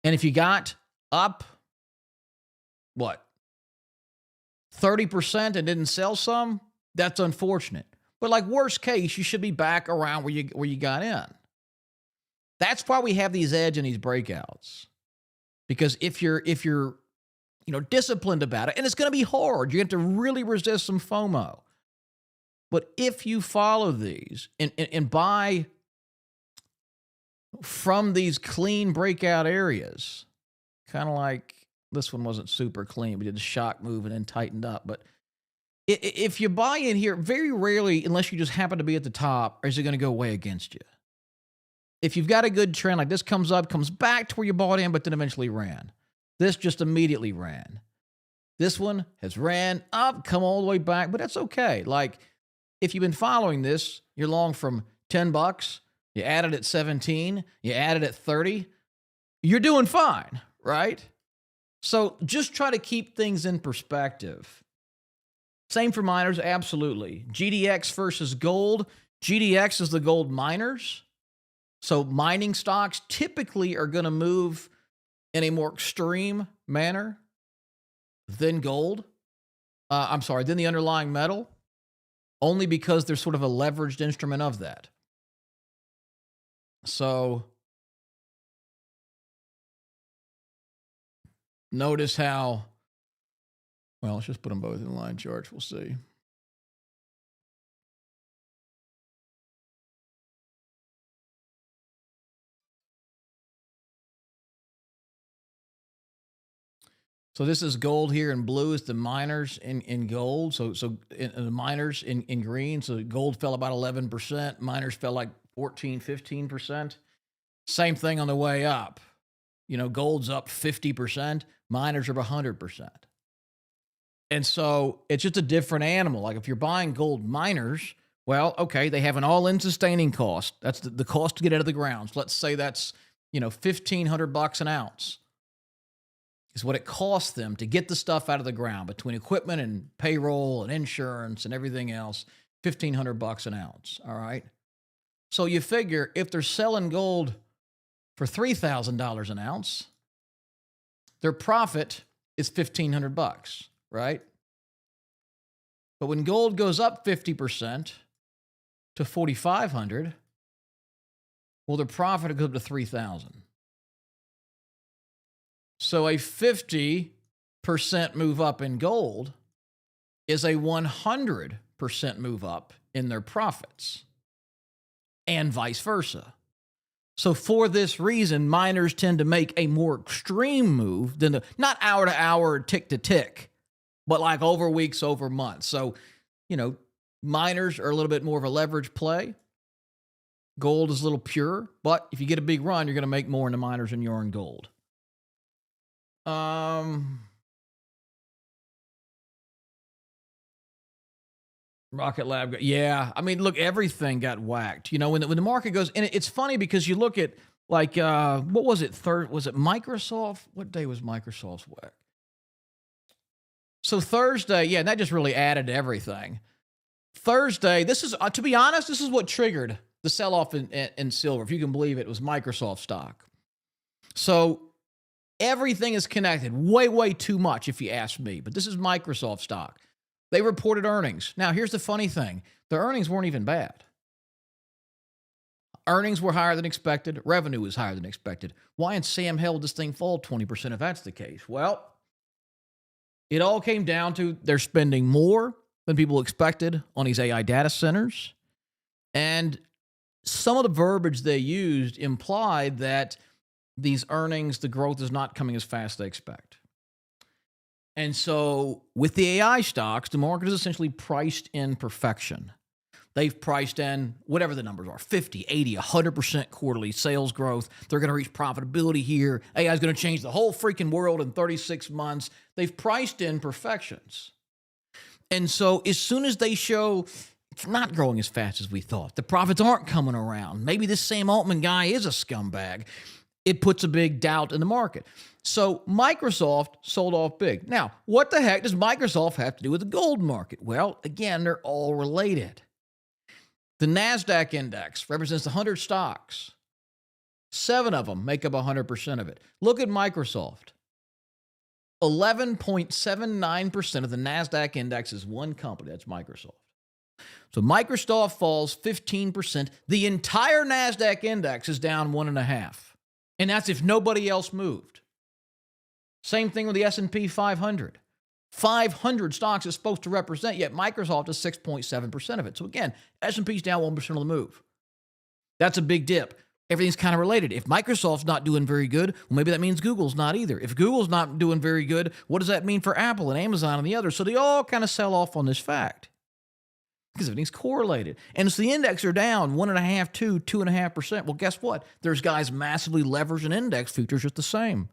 And if you got up, what, 30% and didn't sell some, that's unfortunate. But like worst case, you should be back around where you got in. That's why we have these edge and these breakouts. Because if you're disciplined about it, and it's going to be hard, you have to really resist some FOMO. But if you follow these and buy from these clean breakout areas, kind of like this one wasn't super clean. We did the shock move and then tightened up. But if you buy in here, very rarely, unless you just happen to be at the top, is it going to go way against you. If you've got a good trend, like this comes up, comes back to where you bought in, but then eventually ran. This just immediately ran. This one has ran up, come all the way back, but that's okay. Like, if you've been following this, you're long from $10, you added at 17, you added at 30, you're doing fine, right? So just try to keep things in perspective. Same for miners, absolutely. GDX versus gold. GDX is the gold miners. So mining stocks typically are going to move in a more extreme manner than gold. Than the underlying metal, only because they're sort of a leveraged instrument of that. So notice how, well, let's just put them both in line charts. We'll see. So this is gold here, and blue is the miners in gold. So the miners in green. So gold fell about 11%. Miners fell like 14, 15%. Same thing on the way up. Gold's up 50%. Miners are 100%. And so it's just a different animal. Like if you're buying gold miners, well, okay, they have an all-in sustaining cost. That's the cost to get out of the ground. So let's say that's, $1,500 an ounce. Is what it costs them to get the stuff out of the ground between equipment and payroll and insurance and everything else, $1,500 an ounce. All right. So you figure if they're selling gold for $3,000 an ounce, their profit is $1,500, right? But when gold goes up 50% to $4,500, well, their profit goes up to $3,000. So a 50% move up in gold is a 100% move up in their profits, and vice versa. So for this reason, miners tend to make a more extreme move than not hour to hour, tick to tick, but like over weeks, over months. So, miners are a little bit more of a leverage play. Gold is a little pure, but if you get a big run, you're going to make more in the miners than you are in gold. Rocket Lab, yeah. I mean, look, everything got whacked. When the market goes, and it's funny because you look at like what was it? Was it Microsoft? What day was Microsoft's whack? So Thursday, yeah, and that just really added to everything. Thursday, this is to be honest, this is what triggered the sell-off in silver. If you can believe it, was Microsoft stock. So everything is connected way, way too much, if you ask me. But this is Microsoft stock. They reported earnings. Now, here's the funny thing. The earnings weren't even bad. Earnings were higher than expected. Revenue was higher than expected. Why in Sam held this thing fall 20% if that's the case? Well, it all came down to they're spending more than people expected on these AI data centers. And some of the verbiage they used implied that these earnings, the growth is not coming as fast as they expect. And so with the AI stocks, the market is essentially priced in perfection. They've priced in whatever the numbers are, 50, 80, 100% quarterly sales growth. They're going to reach profitability here. AI is going to change the whole freaking world in 36 months. They've priced in perfections. And so as soon as they show it's not growing as fast as we thought, the profits aren't coming around, maybe this Sam Altman guy is a scumbag, it puts a big doubt in the market. So Microsoft sold off big. Now, what the heck does Microsoft have to do with the gold market? Well, again, they're all related. The NASDAQ index represents 100 stocks. 7 of them make up 100% of it. Look at Microsoft. 11.79% of the NASDAQ index is one company. That's Microsoft. So Microsoft falls 15%. The entire NASDAQ index is down 1.5%. And that's if nobody else moved. Same thing with the S&P 500. 500 stocks is supposed to represent, yet Microsoft is 6.7% of it. So again, S&P's down 1% of the move. That's a big dip. Everything's kind of related. If Microsoft's not doing very good, well, maybe that means Google's not either. If Google's not doing very good, what does that mean for Apple and Amazon and the others? So they all kind of sell off on this fact because everything's correlated. And so the index are down 1.5%, 2.5%. Well, guess what? There's guys massively leveraged in index futures just the same.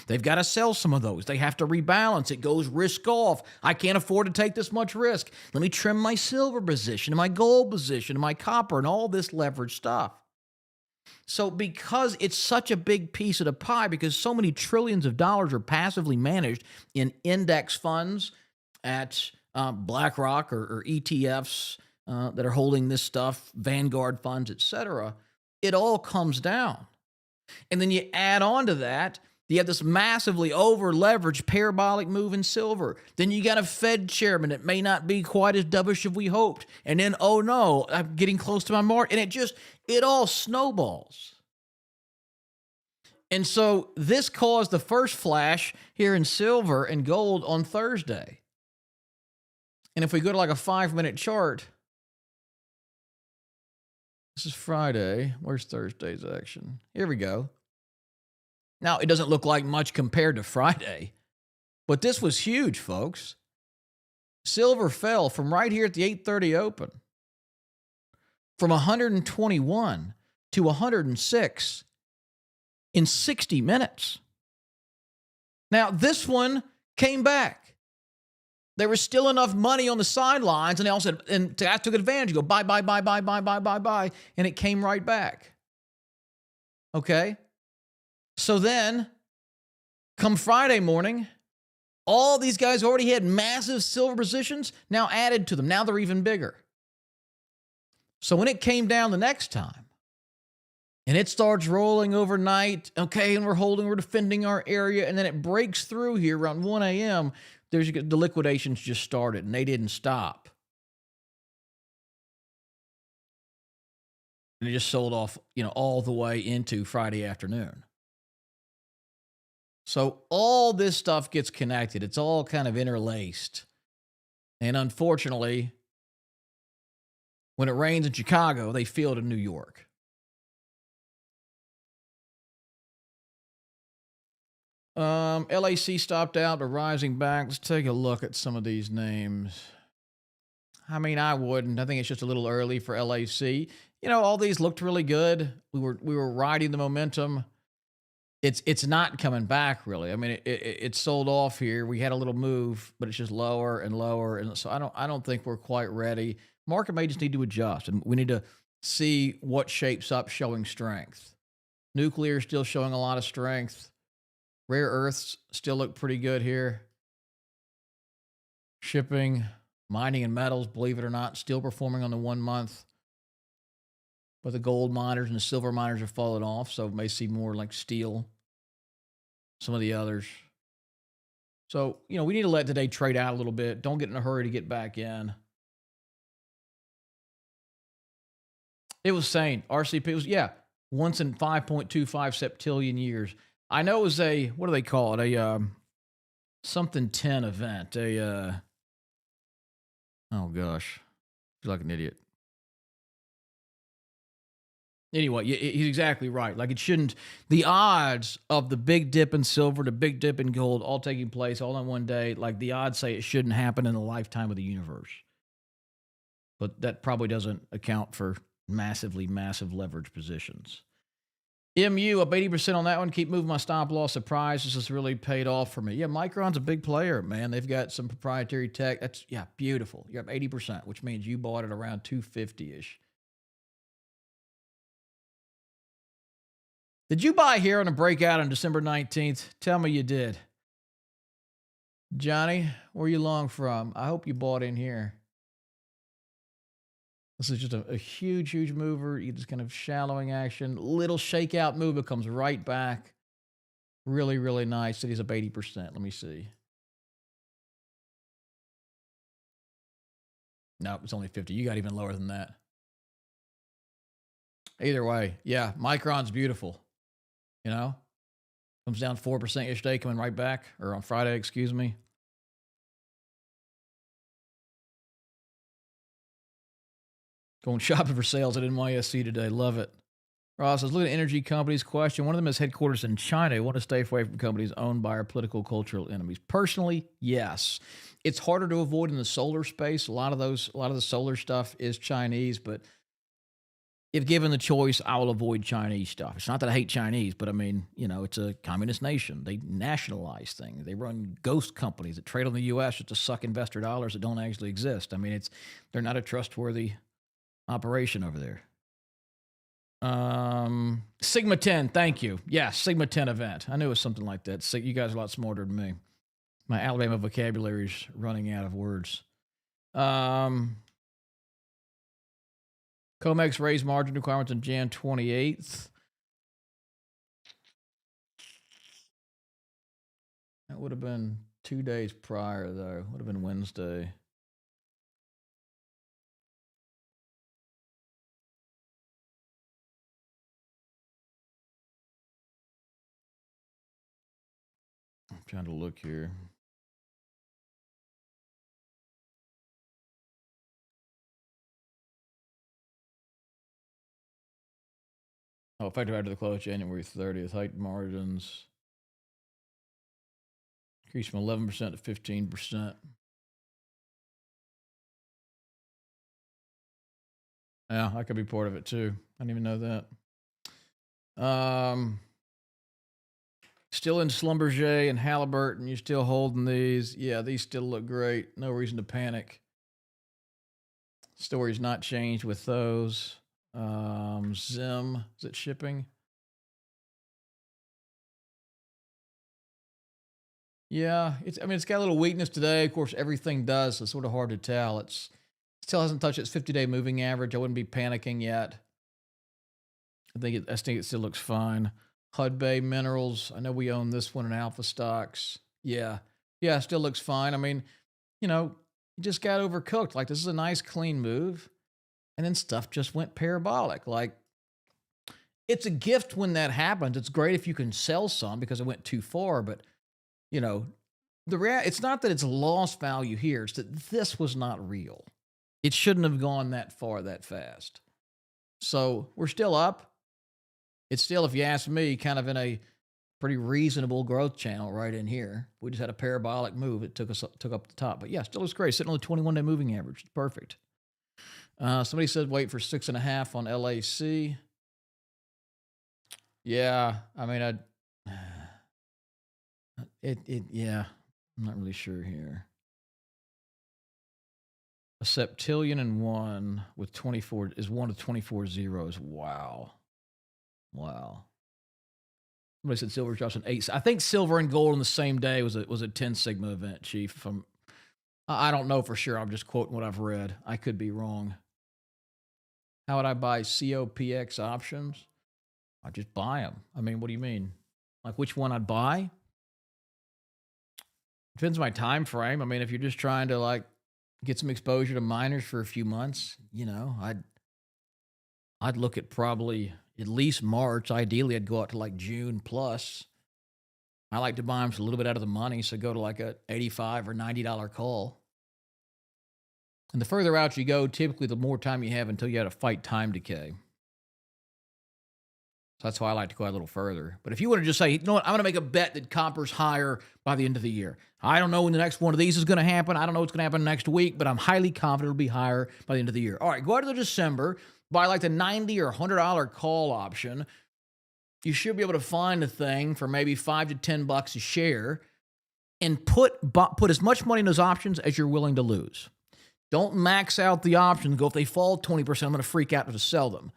They've got to sell some of those. They have to rebalance. It goes risk off. I can't afford to take this much risk. Let me trim my silver position and my gold position and my copper and all this leverage stuff. So because it's such a big piece of the pie, because so many trillions of dollars are passively managed in index funds at BlackRock or ETFs that are holding this stuff, Vanguard funds, etc., it all comes down. And then you add on to that, you have this massively over-leveraged parabolic move in silver. Then you got a Fed chairman that may not be quite as dovish as we hoped. And then, oh no, I'm getting close to my mark. And it all snowballs. And so this caused the first flash here in silver and gold on Thursday. And if we go to like a 5-minute chart, this is Friday. Where's Thursday's action? Here we go. Now, it doesn't look like much compared to Friday, but this was huge, folks. Silver fell from right here at the 8:30 open from 121 to 106 in 60 minutes. Now, this one came back. There was still enough money on the sidelines, and they all said, and I took advantage. You go, buy, and it came right back. Okay? So then, come Friday morning, all these guys already had massive silver positions, now added to them. Now they're even bigger. So when it came down the next time, and it starts rolling overnight, okay, and we're defending our area, and then it breaks through here around 1 a.m., the liquidations just started, and they didn't stop. And it just sold off, all the way into Friday afternoon. So all this stuff gets connected. It's all kind of interlaced. And unfortunately, when it rains in Chicago, they feel it in New York. LAC stopped out, but rising back. Let's take a look at some of these names. I mean, I wouldn't. I think it's just a little early for LAC. All these looked really good. We were riding the momentum. It's not coming back really. I mean, it sold off here. We had a little move, but it's just lower and lower, and so I don't think we're quite ready. Market may just need to adjust, and we need to see what shapes up showing strength. Nuclear is still showing a lot of strength. Rare earths still look pretty good here. Shipping, mining, and metals, believe it or not, still performing on the 1 month. But the gold miners and the silver miners are falling off, so we may see more like steel, some of the others. So, we need to let today trade out a little bit. Don't get in a hurry to get back in. It was saying RCP was, once in 5.25 septillion years. I know it was what do they call it? A something 10 event. Oh gosh, I feel like an idiot. Anyway, he's exactly right. Like, it shouldn't, the odds of the big dip in silver, the big dip in gold, all taking place all in one day, like the odds say it shouldn't happen in the lifetime of the universe. But that probably doesn't account for massive leverage positions. MU up 80% on that one. Keep moving my stop loss. Surprise, this has really paid off for me. Yeah, Micron's a big player, man. They've got some proprietary tech. That's, beautiful. You're up 80%, which means you bought it around 250-ish. Did you buy here on a breakout on December 19th? Tell me you did. Johnny, where you long from? I hope you bought in here. This is just a huge, huge mover. You just kind of shallowing action. Little shakeout move. It comes right back. Really, really nice. City's up 80%. Let me see. No, it's only 50. You got even lower than that. Either way, yeah, Micron's beautiful. You know? Comes down 4% yesterday, coming right back. Or on Friday, excuse me. Going shopping for sales at NYSC today. Love it. Ross, I was looking at energy companies. Question. One of them is headquarters in China. I want to stay away from companies owned by our political, cultural enemies. Personally, yes. It's harder to avoid in the solar space. A lot of the solar stuff is Chinese, but if given the choice, I will avoid Chinese stuff. It's not that I hate Chinese, but I mean, it's a communist nation. They nationalize things. They run ghost companies that trade on the U.S. just to suck investor dollars that don't actually exist. I mean, they're not a trustworthy operation over there. Sigma 10, thank you. Yeah, Sigma 10 event. I knew it was something like that. So you guys are a lot smarter than me. My Alabama vocabulary is running out of words. Comex raised margin requirements on Jan 28th. That would have been 2 days prior, though. Would have been Wednesday. I'm trying to look here. Oh, effective after the close, January 30th. Height margins increased from 11% to 15%. Yeah, I could be part of it too. I didn't even know that. Still in Schlumberger and Halliburton. You still holding these? Yeah, these still look great. No reason to panic. Story's not changed with those. Zim, is it shipping? Yeah, it's got a little weakness today. Of course, everything does. So it's sort of hard to tell. It's still hasn't touched its 50-day moving average. I wouldn't be panicking yet. I think it still looks fine. Hudbay Minerals. I know we own this one in Alpha Stocks. Yeah, still looks fine. I mean, you just got overcooked. Like, this is a nice clean move, and then stuff just went parabolic. Like, it's a gift when that happens. It's great if you can sell some because it went too far, but it's not that it's lost value here. It's that this was not real. It shouldn't have gone that far that fast. So we're still up. It's still, if you ask me, kind of in a pretty reasonable growth channel right in here. We just had a parabolic move. It took up the top. But yeah, still looks great. Sitting on the 21-day moving average. It's perfect. Somebody said wait for 6.5 on LAC. Yeah, I mean, yeah, I'm not really sure here. A septillion and one with 24 is one of 24 zeros. Wow. Somebody said silver drops an 8. I think silver and gold on the same day was a 10 sigma event, Chief. I don't know for sure. I'm just quoting what I've read. I could be wrong. How would I buy COPX options? I just buy them. I mean, what do you mean? Like, which one I'd buy? Depends on my time frame. I mean, if you're just trying to like get some exposure to miners for a few months, I'd look at probably at least March. Ideally, I'd go out to like June plus. I like to buy them a little bit out of the money, so go to like a $85 or $90 call. And the further out you go, typically the more time you have until you have to fight time decay. So that's why I like to go out a little further. But if you want to just say, you know what, I'm going to make a bet that copper's higher by the end of the year. I don't know when the next one of these is going to happen. I don't know what's going to happen next week, but I'm highly confident it'll be higher by the end of the year. All right, go out to the December, buy like the $90 or $100 call option. You should be able to find a thing for maybe $5 to $10 a share and put as much money in those options as you're willing to lose. Don't max out the options. Go, if they fall 20%, I'm going to freak out to sell them.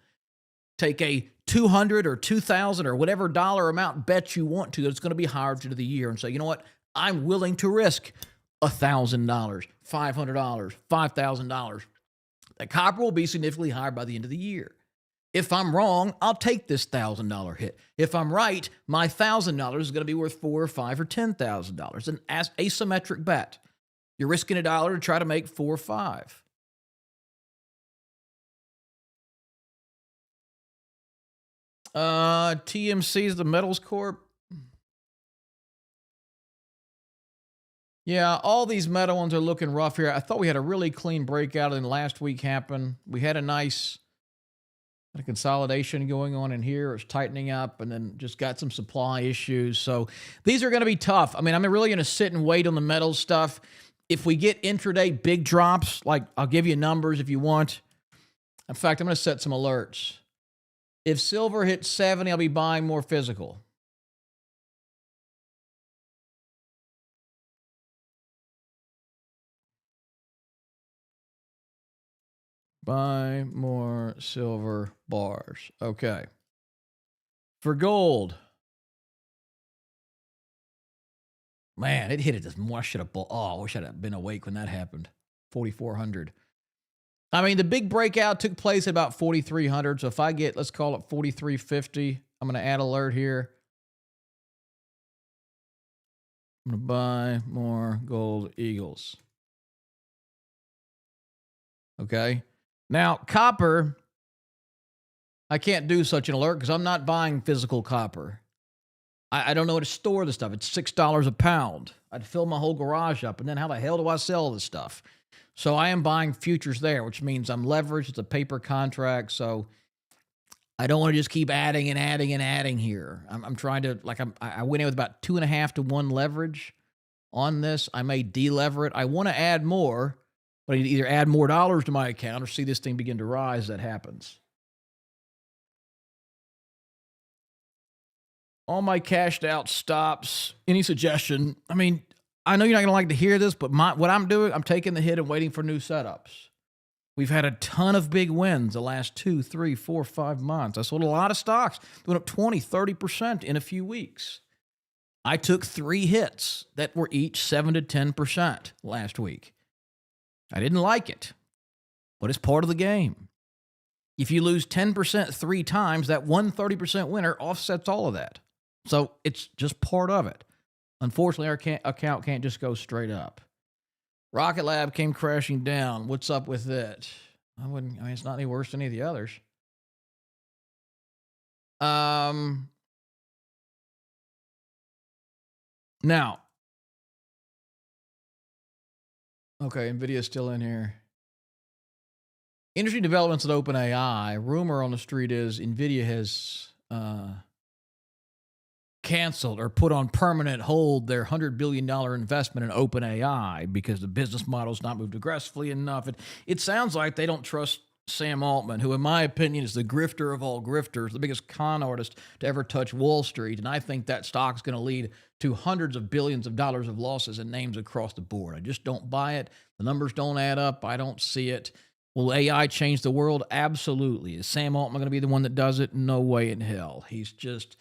Take a 200 or 2,000 or whatever dollar amount bet you want to that it's going to be higher to the year and say, you know what? I'm willing to risk $1,000, $500, $5,000. That copper will be significantly higher by the end of the year. If I'm wrong, I'll take this $1,000 hit. If I'm right, my $1,000 is going to be worth $4,000 or $5,000 or $10,000. An asymmetric bet. You're risking $1 to try to make 4 or 5. TMC is the Metals Corp. Yeah, all these metal ones are looking rough here. I thought we had a really clean breakout, and last week happened. We had a nice consolidation going on in here. It's tightening up, and then just got some supply issues. So these are going to be tough. I mean, I'm really going to sit and wait on the metals stuff. If we get intraday big drops, like I'll give you numbers if you want. In fact, I'm going to set some alerts. If silver hits 70, I'll be buying more physical. Buy more silver bars. Okay. For gold. Man, it hit it this morning. I should have I wish I'd have been awake when that happened. 4,400. I mean, the big breakout took place at about 4,300. So if I get, let's call it 4,350, I'm going to add alert here. I'm going to buy more gold eagles. Okay. Now, copper, I can't do such an alert because I'm not buying physical copper. I don't know how to store the stuff. It's $6 a pound. I'd fill my whole garage up, and then how the hell do I sell this stuff? So I am buying futures there, which means I'm leveraged. It's a paper contract, so I don't want to just keep adding and adding and adding here. I'm trying to, I went in with about 2.5 to 1 leverage on this. I may delever it. I want to add more, but I need to either add more dollars to my account or see this thing begin to rise. That happens. All my cashed out stops. Any suggestion? I mean, I know you're not going to like to hear this, but what I'm doing, I'm taking the hit and waiting for new setups. We've had a ton of big wins the last 2, 3, 4, 5 months. I sold a lot of stocks. They went up 20, 30% in a few weeks. I took 3 hits that were each 7 to 10% last week. I didn't like it, but it's part of the game. If you lose 10% 3 times, that 130% winner offsets all of that. So it's just part of it. Unfortunately, our account can't just go straight up. Rocket Lab came crashing down. What's up with it? I mean, it's not any worse than any of the others. Now, okay, NVIDIA's still in here. Interesting developments at OpenAI. Rumor on the street is NVIDIA has canceled or put on permanent hold their $100 billion investment in OpenAI because the business model's not moved aggressively enough. It sounds like they don't trust Sam Altman, who in my opinion is the grifter of all grifters, the biggest con artist to ever touch Wall Street. And I think that stock's going to lead to hundreds of billions of dollars of losses in names across the board. I just don't buy it. The numbers don't add up. I don't see it. Will AI change the world? Absolutely. Is Sam Altman going to be the one that does it? No way in hell. He's just...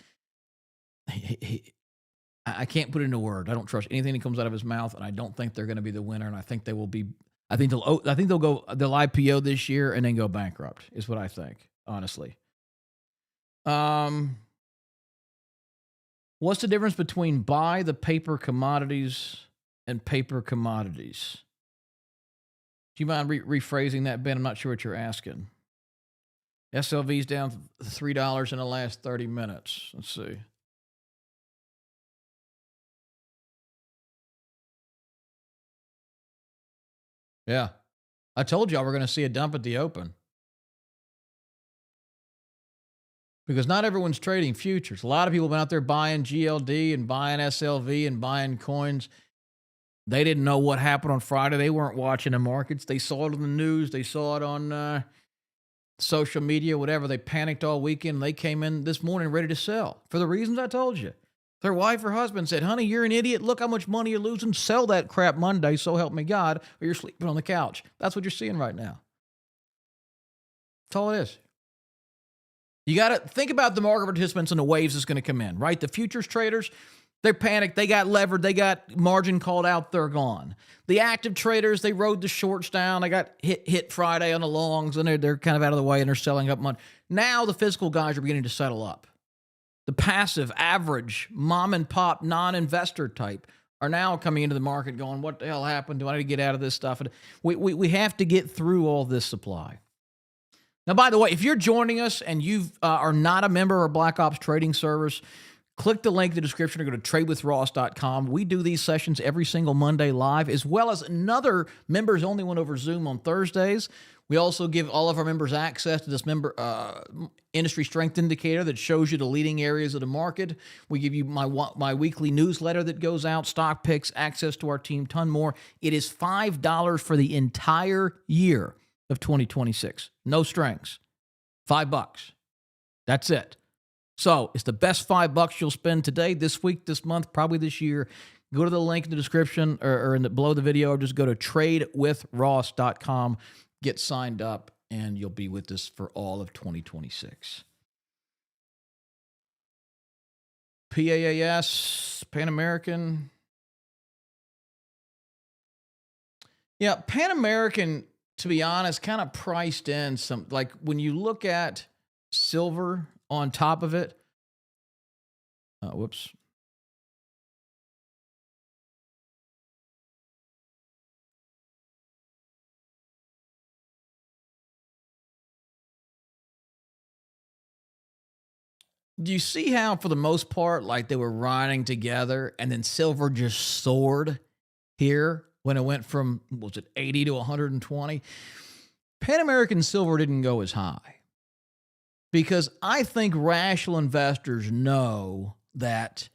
I can't put it into words. I don't trust anything that comes out of his mouth, and I don't think they're going to be the winner. And I think they will be. I think they'll IPO this year and then go bankrupt. Is what I think, honestly. What's the difference between buy the paper commodities and paper commodities? Do you mind rephrasing that, Ben? I'm not sure what you're asking. SLV's down $3 in the last 30 minutes. Let's see. Yeah. I told y'all we're going to see a dump at the open. Because not everyone's trading futures. A lot of people have been out there buying GLD and buying SLV and buying coins. They didn't know what happened on Friday. They weren't watching the markets. They saw it on the news. They saw it on social media, whatever. They panicked all weekend. They came in this morning ready to sell for the reasons I told you. Their wife or husband said, honey, you're an idiot. Look how much money you're losing. Sell that crap Monday, so help me God, or you're sleeping on the couch. That's what you're seeing right now. That's all it is. You got to think about the market participants and the waves that's going to come in, right? The futures traders, they're panicked. They got levered. They got margin called out. They're gone. The active traders, they rode the shorts down. They got hit Friday on the longs, and they're kind of out of the way, and they're selling up money. Now the physical guys are beginning to settle up. The passive, average, mom and pop, non-investor type are now coming into the market going, what the hell happened? Do I need to get out of this stuff? And we have to get through all this supply. Now, by the way, if you're joining us and you are not a member of our Black Ops trading service, click the link in the description or go to tradewithross.com. We do these sessions every single Monday live, as well as another members-only one over Zoom on Thursdays. We also give all of our members access to this member industry strength indicator that shows you the leading areas of the market. We give you my weekly newsletter that goes out, stock picks, access to our team, ton more. It is $5 for the entire year of 2026. No strings. $5. That's it. So it's the best $5 you'll spend today, this week, this month, probably this year. Go to the link in the description or below the video, or just go to tradewithross.com. Get signed up, and you'll be with us for all of 2026. PAAS, Pan American. Yeah, Pan American, to be honest, kind of priced in some, like when you look at silver on top of it. Whoops. Do you see how, for the most part, like they were riding together and then silver just soared here when it went from, was it 80 to 120? Pan American silver didn't go as high because I think rational investors know that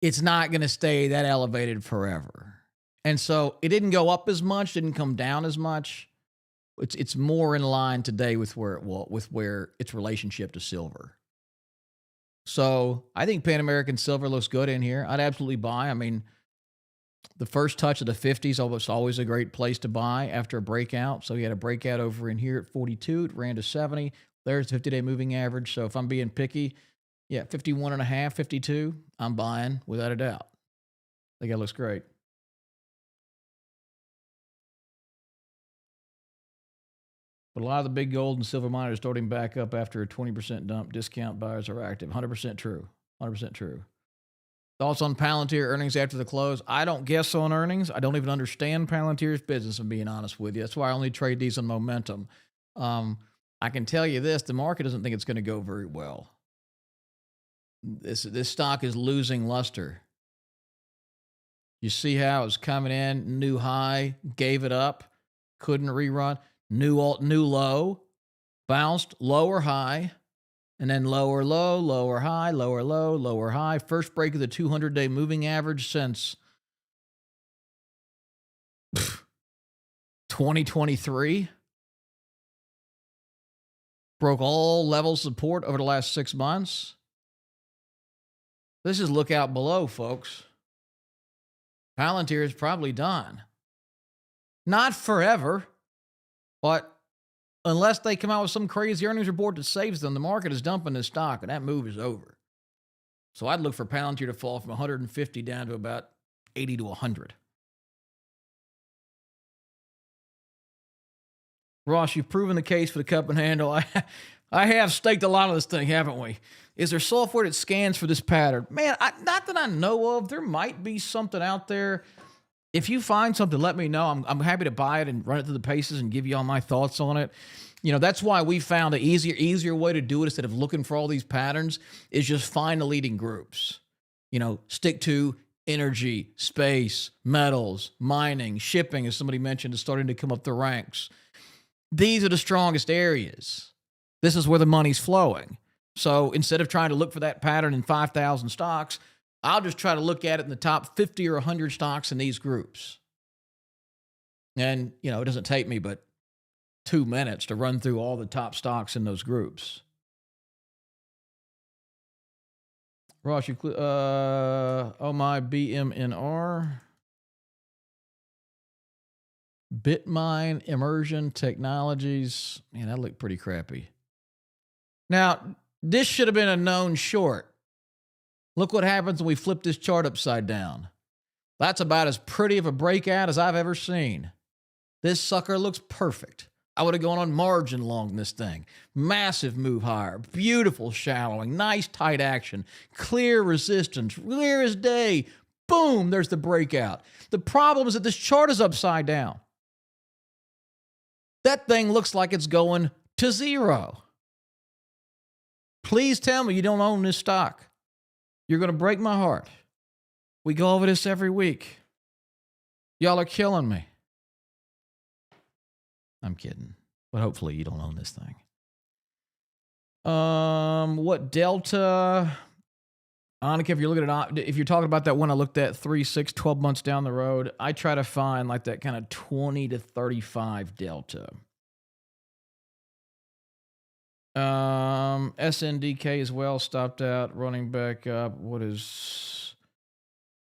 it's not going to stay that elevated forever. And so it didn't go up as much, didn't come down as much. It's more in line today with where its relationship to silver. So I think Pan American silver looks good in here. I'd absolutely buy. I mean, the first touch of the 50s is always a great place to buy after a breakout. So you had a breakout over in here at 42. It ran to 70. There's the 50-day moving average. So if I'm being picky, yeah, 51 and a half, 52, I'm buying without a doubt. I think that looks great. But a lot of the big gold and silver miners starting back up after a 20% dump. Discount buyers are active. 100% true. 100% true. Thoughts on Palantir earnings after the close? I don't guess on earnings. I don't even understand Palantir's business, I'm being honest with you. That's why I only trade these on momentum. I can tell you this, the market doesn't think it's going to go very well. This stock is losing luster. You see how it's coming in, new high, gave it up, couldn't rerun. New low, bounced, lower high, and then lower low, lower high, lower low, lower high. First break of the 200-day moving average since 2023. Broke all levels of support over the last 6 months. This is look out below, folks. Palantir is probably done. Not forever. But unless they come out with some crazy earnings report that saves them, the market is dumping this stock, and that move is over. So I'd look for Palantir to fall from 150 down to about 80 to 100. Ross, you've proven the case for the cup and handle. I have staked a lot of this thing, haven't we? Is there software that scans for this pattern? Man, not that I know of. There might be something out there. If you find something, let me know. I'm happy to buy it and run it through the paces and give you all my thoughts on it. You know, that's why we found an easier way to do it instead of looking for all these patterns is just find the leading groups. You know, stick to energy, space, metals, mining, shipping, as somebody mentioned, is starting to come up the ranks. These are the strongest areas. This is where the money's flowing. So instead of trying to look for that pattern in 5,000 stocks, I'll just try to look at it in the top 50 or 100 stocks in these groups. And, you know, it doesn't take me but 2 minutes to run through all the top stocks in those groups. Ross, oh my, BMNR. Bitmine, Immersion Technologies. Man, that looked pretty crappy. Now, This should have been a known short. Look what happens when we flip this chart upside down. That's about as pretty of a breakout as I've ever seen. This sucker looks perfect. I would have gone on margin long this thing. Massive move higher, beautiful shallowing, nice tight action, clear resistance, clear as day. Boom, there's the breakout. The problem is that this chart is upside down. That thing looks like it's going to zero. Please tell me you don't own this stock. You're going to break my heart. We go over this every week. Y'all are killing me. I'm kidding, but hopefully you don't own this thing. What Delta? Annika, if you're looking at, if you're talking about that one I looked at 3, 6, 12 months down the road, I try to find like that kind of 20 to 35 Delta. SNDK as well stopped out, running back up. What is?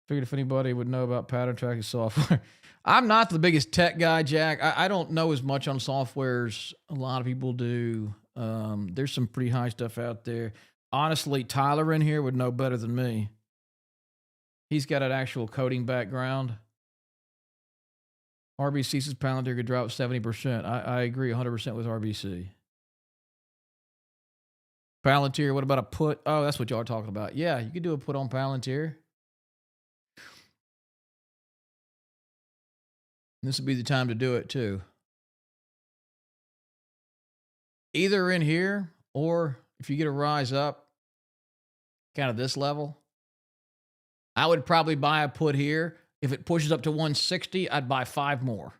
Figured if anybody would know about pattern tracking software. I'm not the biggest tech guy, Jack. I don't know as much on software as a lot of people do. There's some pretty high stuff out there. Honestly, Tyler in here would know better than me. He's got an actual coding background. RBC says Palantir could drop 70%. I agree 100% with RBC. Palantir, what about a put? Oh, that's what y'all are talking about. Yeah, you could do a put on Palantir. This would be the time to do it too. Either in here or if you get a rise up, kind of this level, I would probably buy a put here. If it pushes up to 160, I'd buy 5 more.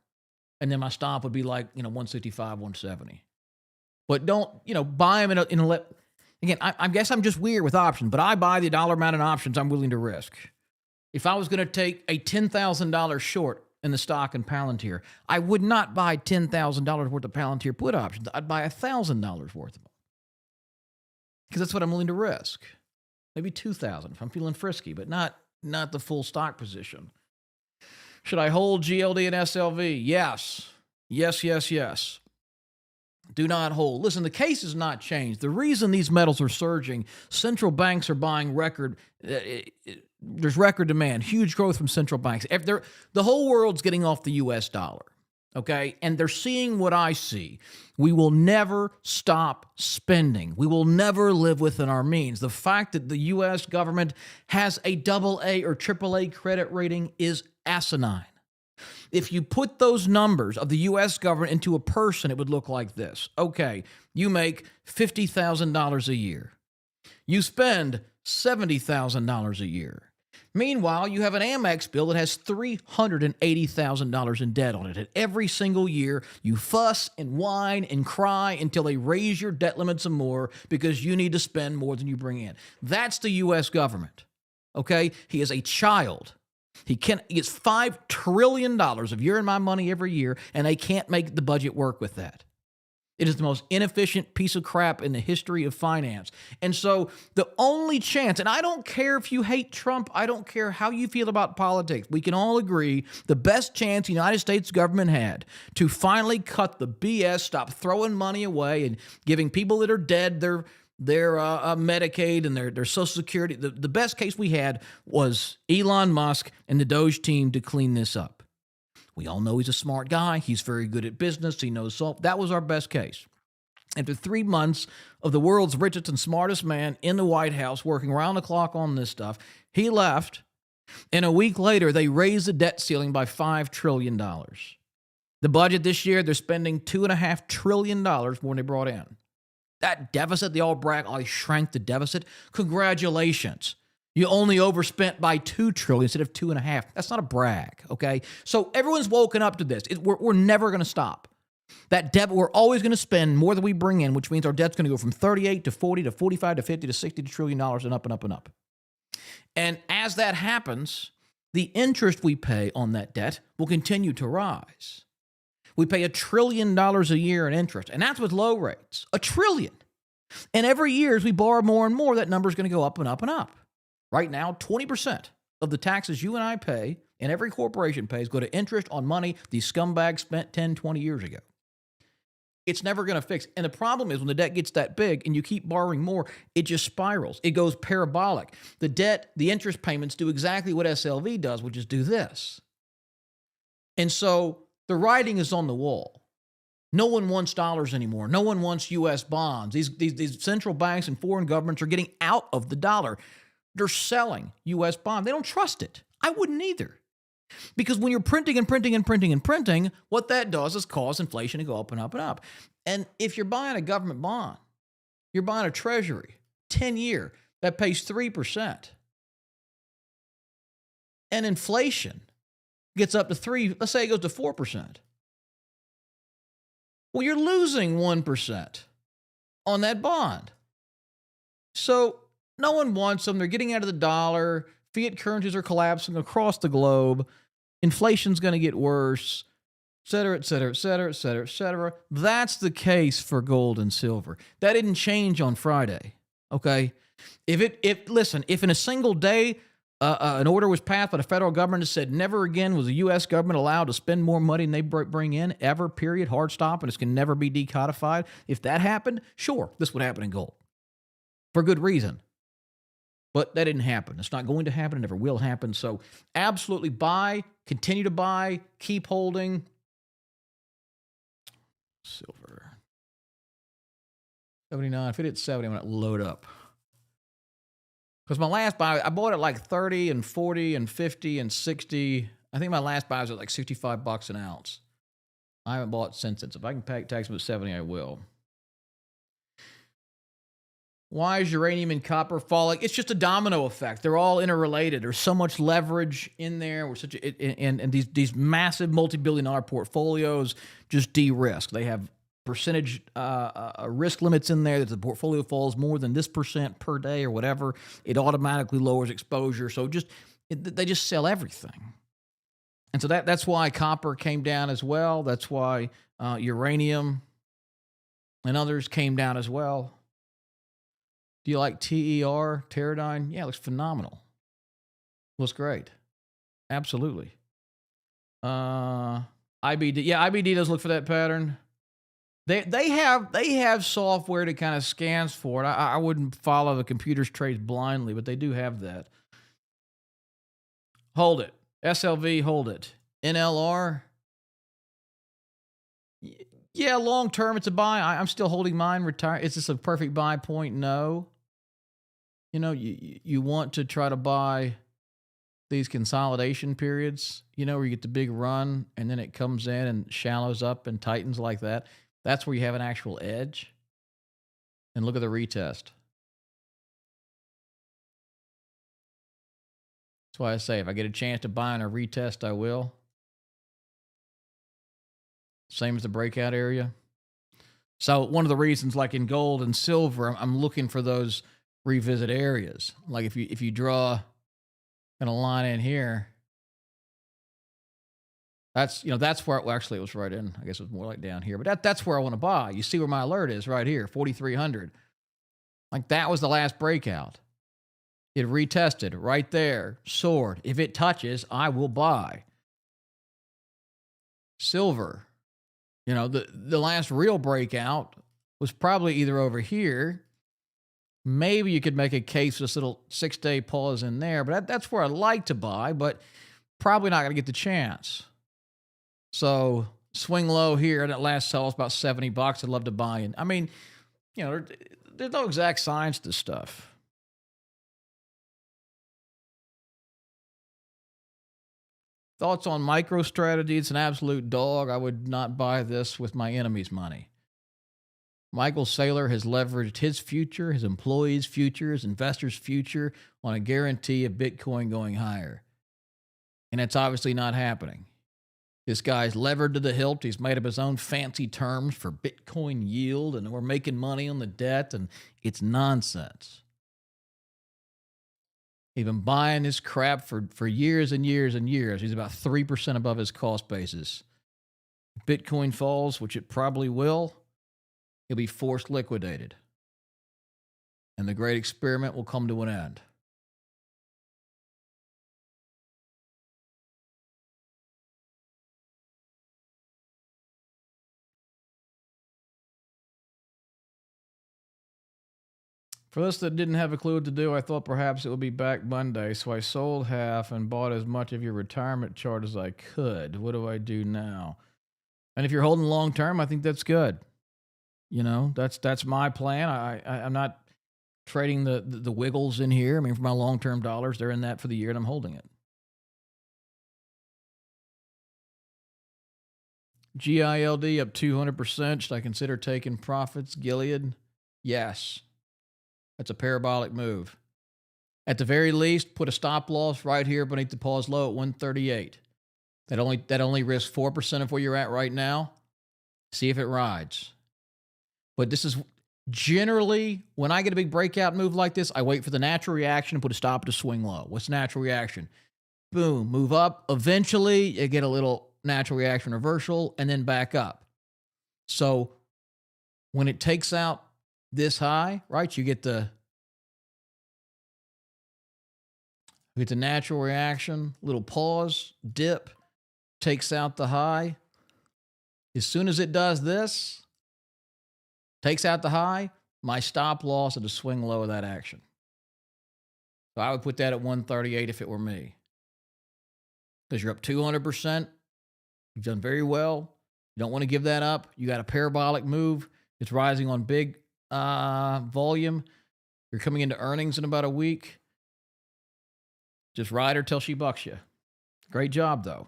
And then my stop would be like, 165, 170. But don't, buy them in a again, I guess I'm just weird with options, but I buy the dollar amount in options I'm willing to risk. If I was going to take a $10,000 short in the stock in Palantir, I would not buy $10,000 worth of Palantir put options. I'd buy $1,000 worth of them. Because that's what I'm willing to risk. Maybe $2,000 if I'm feeling frisky, but not the full stock position. Should I hold GLD and SLV? Yes. Yes. Do not hold. Listen, the case has not changed. The reason these metals are surging, central banks are buying record. There's record demand, huge growth from central banks. The whole world's getting off the U.S. dollar, okay? And they're seeing what I see. We will never stop spending. We will never live within our means. The fact that the U.S. government has a AA or AAA credit rating is asinine. If you put those numbers of the U.S. government into a person, it would look like this. Okay, you make $50,000 a year. You spend $70,000 a year. Meanwhile, you have an Amex bill that has $380,000 in debt on it. And every single year, you fuss and whine and cry until they raise your debt limit some more because you need to spend more than you bring in. That's the U.S. government, okay? He is a child. He gets $5 trillion of your and my money every year, and they can't make the budget work with that. It is the most inefficient piece of crap in the history of finance. And so the only chance, and I don't care if you hate Trump, I don't care how you feel about politics, we can all agree the best chance the United States government had to finally cut the BS, stop throwing money away and giving people that are dead their Medicaid and their Social Security. The best case we had was Elon Musk and the Doge team to clean this up. We all know he's a smart guy. He's very good at business. He knows salt. That was our best case. After 3 months of the world's richest and smartest man in the White House working around the clock on this stuff, he left. And a week later, they raised the debt ceiling by $5 trillion. The budget this year, they're spending $2.5 trillion more than they brought in. That deficit, they all brag, I shrank the deficit. Congratulations. You only overspent by $2 trillion instead of $2.5. That's not a brag, okay? So everyone's woken up to this. We're never going to stop. That debt, we're always going to spend more than we bring in, which means our debt's going to go from 38 to 40 to 45 to 50 to 60 trillion dollars and up and up and up. And as that happens, the interest we pay on that debt will continue to rise. We pay $1 trillion a year in interest, and that's with low rates. $1 trillion. And every year as we borrow more and more, that number is going to go up and up and up. Right now, 20% of the taxes you and I pay and every corporation pays go to interest on money these scumbags spent 10, 20 years ago. It's never going to fix. And the problem is when the debt gets that big and you keep borrowing more, it just spirals. It goes parabolic. The debt, the interest payments do exactly what SLV does, which is do this. And so the writing is on the wall. No one wants dollars anymore. No one wants U.S. bonds. These central banks and foreign governments are getting out of the dollar. They're selling U.S. bonds. They don't trust it. I wouldn't either. Because when you're printing and printing and printing and printing, what that does is cause inflation to go up and up and up. And if you're buying a government bond, you're buying a treasury, 10-year, that pays 3%. And inflation gets up to 3, let's say it goes to 4%. Well, you're losing 1% on that bond. So no one wants them. They're getting out of the dollar. Fiat currencies are collapsing across the globe. Inflation's going to get worse, et cetera, et cetera, et cetera, et cetera, et cetera. That's the case for gold and silver. That didn't change on Friday, okay? If in a single day an order was passed by the federal government that said never again was the U.S. government allowed to spend more money than they bring in, ever, period, hard stop, and this can never be decodified. If that happened, sure, this would happen in gold for good reason. But that didn't happen. It's not going to happen. It never will happen. So absolutely buy, continue to buy, keep holding. Silver. 79. If it hits 70, I'm going to load up. Because my last buy, I bought it like 30 and 40 and 50 and 60. I think my last buy was at like $65 an ounce. I haven't bought since then. So if I can pay tax them at 70, I will. Why is uranium and copper falling? It's just a domino effect. They're all interrelated. There's so much leverage in there. And these massive multi-billion-dollar portfolios just de-risk. They have percentage risk limits in there that the portfolio falls more than this percent per day or whatever. It automatically lowers exposure. So they just sell everything. And so that's why copper came down as well. That's why uranium and others came down as well. Do you like TER, Teradyne? Yeah, it looks phenomenal. Looks great. Absolutely. IBD. Yeah, IBD does look for that pattern. They have software that kind of scans for it. I wouldn't follow the computer's trades blindly, but they do have that. Hold it. SLV, hold it. NLR. Yeah, long term, it's a buy. I'm still holding mine. Retire. Is this a perfect buy point? No. You know, you want to try to buy these consolidation periods, you know, where you get the big run and then it comes in and shallows up and tightens like that. That's where you have an actual edge. And look at the retest. That's why I say if I get a chance to buy on a retest, I will. Same as the breakout area. So one of the reasons, like in gold and silver, I'm looking for those revisit areas. Like if you draw kind of line in here, that's where it was right in. I guess it was more like down here, but that's where I want to buy. You see where my alert is right here, 4,300. Like that was the last breakout. It retested right there, soared. If it touches, I will buy. Silver, the last real breakout was probably either over here. Maybe you could make a case for this little 6-day pause in there, but that's where I like to buy, but probably not going to get the chance. So swing low here, that last sell is about $70. I'd love to buy in. I mean, there's no exact science to this stuff. Thoughts on MicroStrategy? It's an absolute dog. I would not buy this with my enemy's money. Michael Saylor has leveraged his future, his employees' future, his investors' future on a guarantee of Bitcoin going higher. And it's obviously not happening. This guy's levered to the hilt. He's made up his own fancy terms for Bitcoin yield, and we're making money on the debt, and it's nonsense. He's been buying this crap for years and years and years. He's about 3% above his cost basis. If Bitcoin falls, which it probably will, he'll be forced liquidated. And the great experiment will come to an end. For those that didn't have a clue what to do, I thought perhaps it would be back Monday, so I sold half and bought as much of your retirement chart as I could. What do I do now? And if you're holding long term, I think that's good. You know, that's my plan. I'm not trading the wiggles in here. I mean, for my long term dollars, they're in that for the year, and I'm holding it. GILD up 200%. Should I consider taking profits? Gilead? Yes. That's a parabolic move. At the very least, put a stop loss right here beneath the pause low at 138. That only risks 4% of where you're at right now. See if it rides. But this is generally, when I get a big breakout move like this, I wait for the natural reaction and put a stop at a swing low. What's the natural reaction? Boom, move up. Eventually, you get a little natural reaction reversal and then back up. So when it takes out this high, right, you get the natural reaction, little pause, dip, takes out the high. As soon as it does this, takes out the high, my stop loss at the swing low of that action. So I would put that at 138 if it were me. Because you're up 200%. You've done very well. You don't want to give that up. You got a parabolic move. It's rising on big volume. You're coming into earnings in about a week. Just ride her till she bucks you. Great job, though.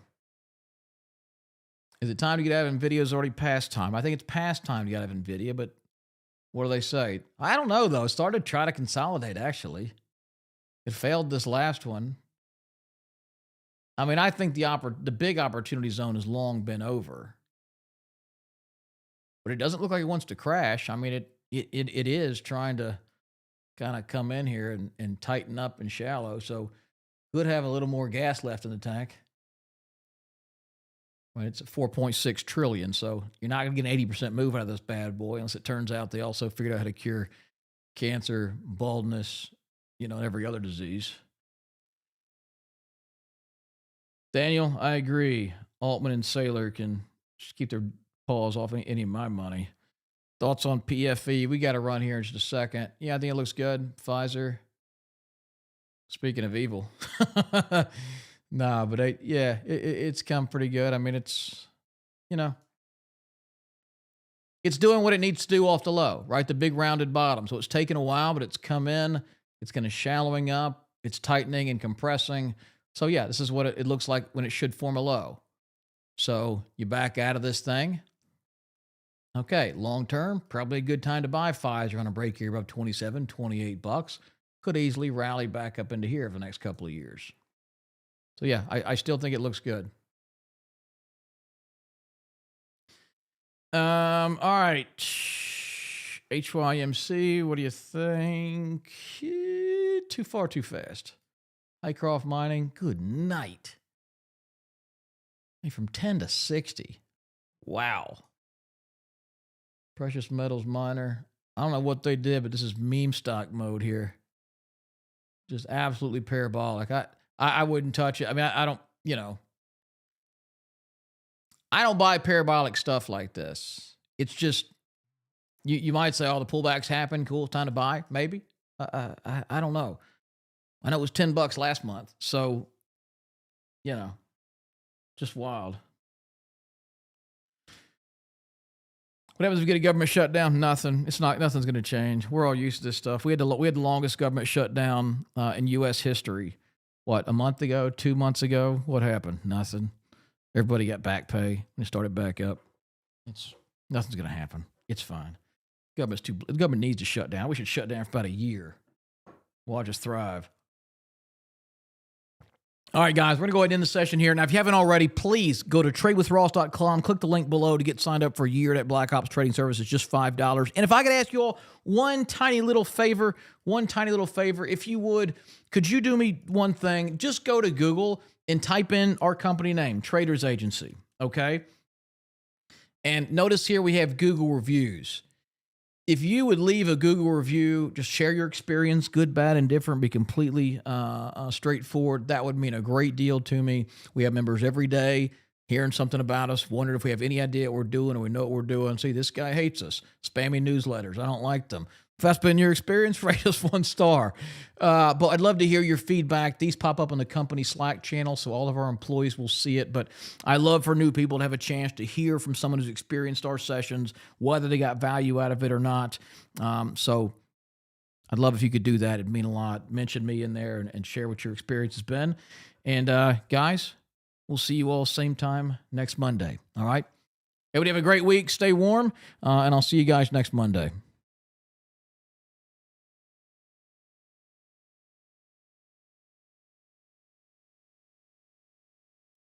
Is it time to get out of NVIDIA? It's already past time. I think it's past time to get out of NVIDIA, but what do they say? I don't know, though. It started to try to consolidate, actually. It failed this last one. I mean, I think the big opportunity zone has long been over. But it doesn't look like it wants to crash. I mean, it is trying to kind of come in here and tighten up and shallow. So could have a little more gas left in the tank. Well, it's at 4.6 trillion, so you're not going to get an 80% move out of this bad boy unless it turns out they also figured out how to cure cancer, baldness, and every other disease. Daniel, I agree. Altman and Saylor can just keep their paws off any of my money. Thoughts on PFE? We got to run here in just a second. Yeah, I think it looks good. Pfizer. Speaking of evil. Nah, but it's come pretty good. I mean, it's doing what it needs to do off the low, right? The big rounded bottom. So it's taken a while, but it's come in. It's kind of shallowing up. It's tightening and compressing. So yeah, this is what it looks like when it should form a low. So you back out of this thing. Okay, long term, probably a good time to buy Pfizer on a break here above 27, $28. Could easily rally back up into here for the next couple of years. So yeah, I still think it looks good. All right. HYMC, what do you think? Too far, too fast. Highcroft Mining, good night. From 10 to 60. Wow. Precious Metals Miner. I don't know what they did, but this is meme stock mode here. Just absolutely parabolic. I wouldn't touch it. I mean, I don't, I don't buy parabolic stuff like this. It's just, you might say, oh, the pullbacks happen. Cool. Time to buy. Maybe. I don't know. I know it was $10 last month. So, just wild. What happens if we get a government shutdown? Nothing. Nothing's going to change. We're all used to this stuff. We had the longest government shutdown in U.S. history. What, a month ago, 2 months ago? What happened? Nothing. Everybody got back pay and it started back up. Nothing's going to happen. It's fine. The government needs to shut down. We should shut down for about a year. Watch us thrive. All right, guys, we're going to go ahead and end the session here. Now, if you haven't already, please go to tradewithross.com. Click the link below to get signed up for a year at Black Ops Trading Service. It's just $5. And if I could ask you all one tiny little favor, if you would, could you do me one thing? Just go to Google and type in our company name, Traders Agency, okay? And notice here we have Google reviews. If you would leave a Google review, just share your experience, good, bad, indifferent, be completely straightforward. That would mean a great deal to me. We have members every day hearing something about us, wondering if we have any idea what we're doing or we know what we're doing. See, this guy hates us. Spammy newsletters. I don't like them. If that's been your experience, rate us 1 star. But I'd love to hear your feedback. These pop up on the company Slack channel, so all of our employees will see it. But I love for new people to have a chance to hear from someone who's experienced our sessions, whether they got value out of it or not. So I'd love if you could do that. It'd mean a lot. Mention me in there and share what your experience has been. And guys, we'll see you all same time next Monday. All right? Everybody have a great week. Stay warm, and I'll see you guys next Monday.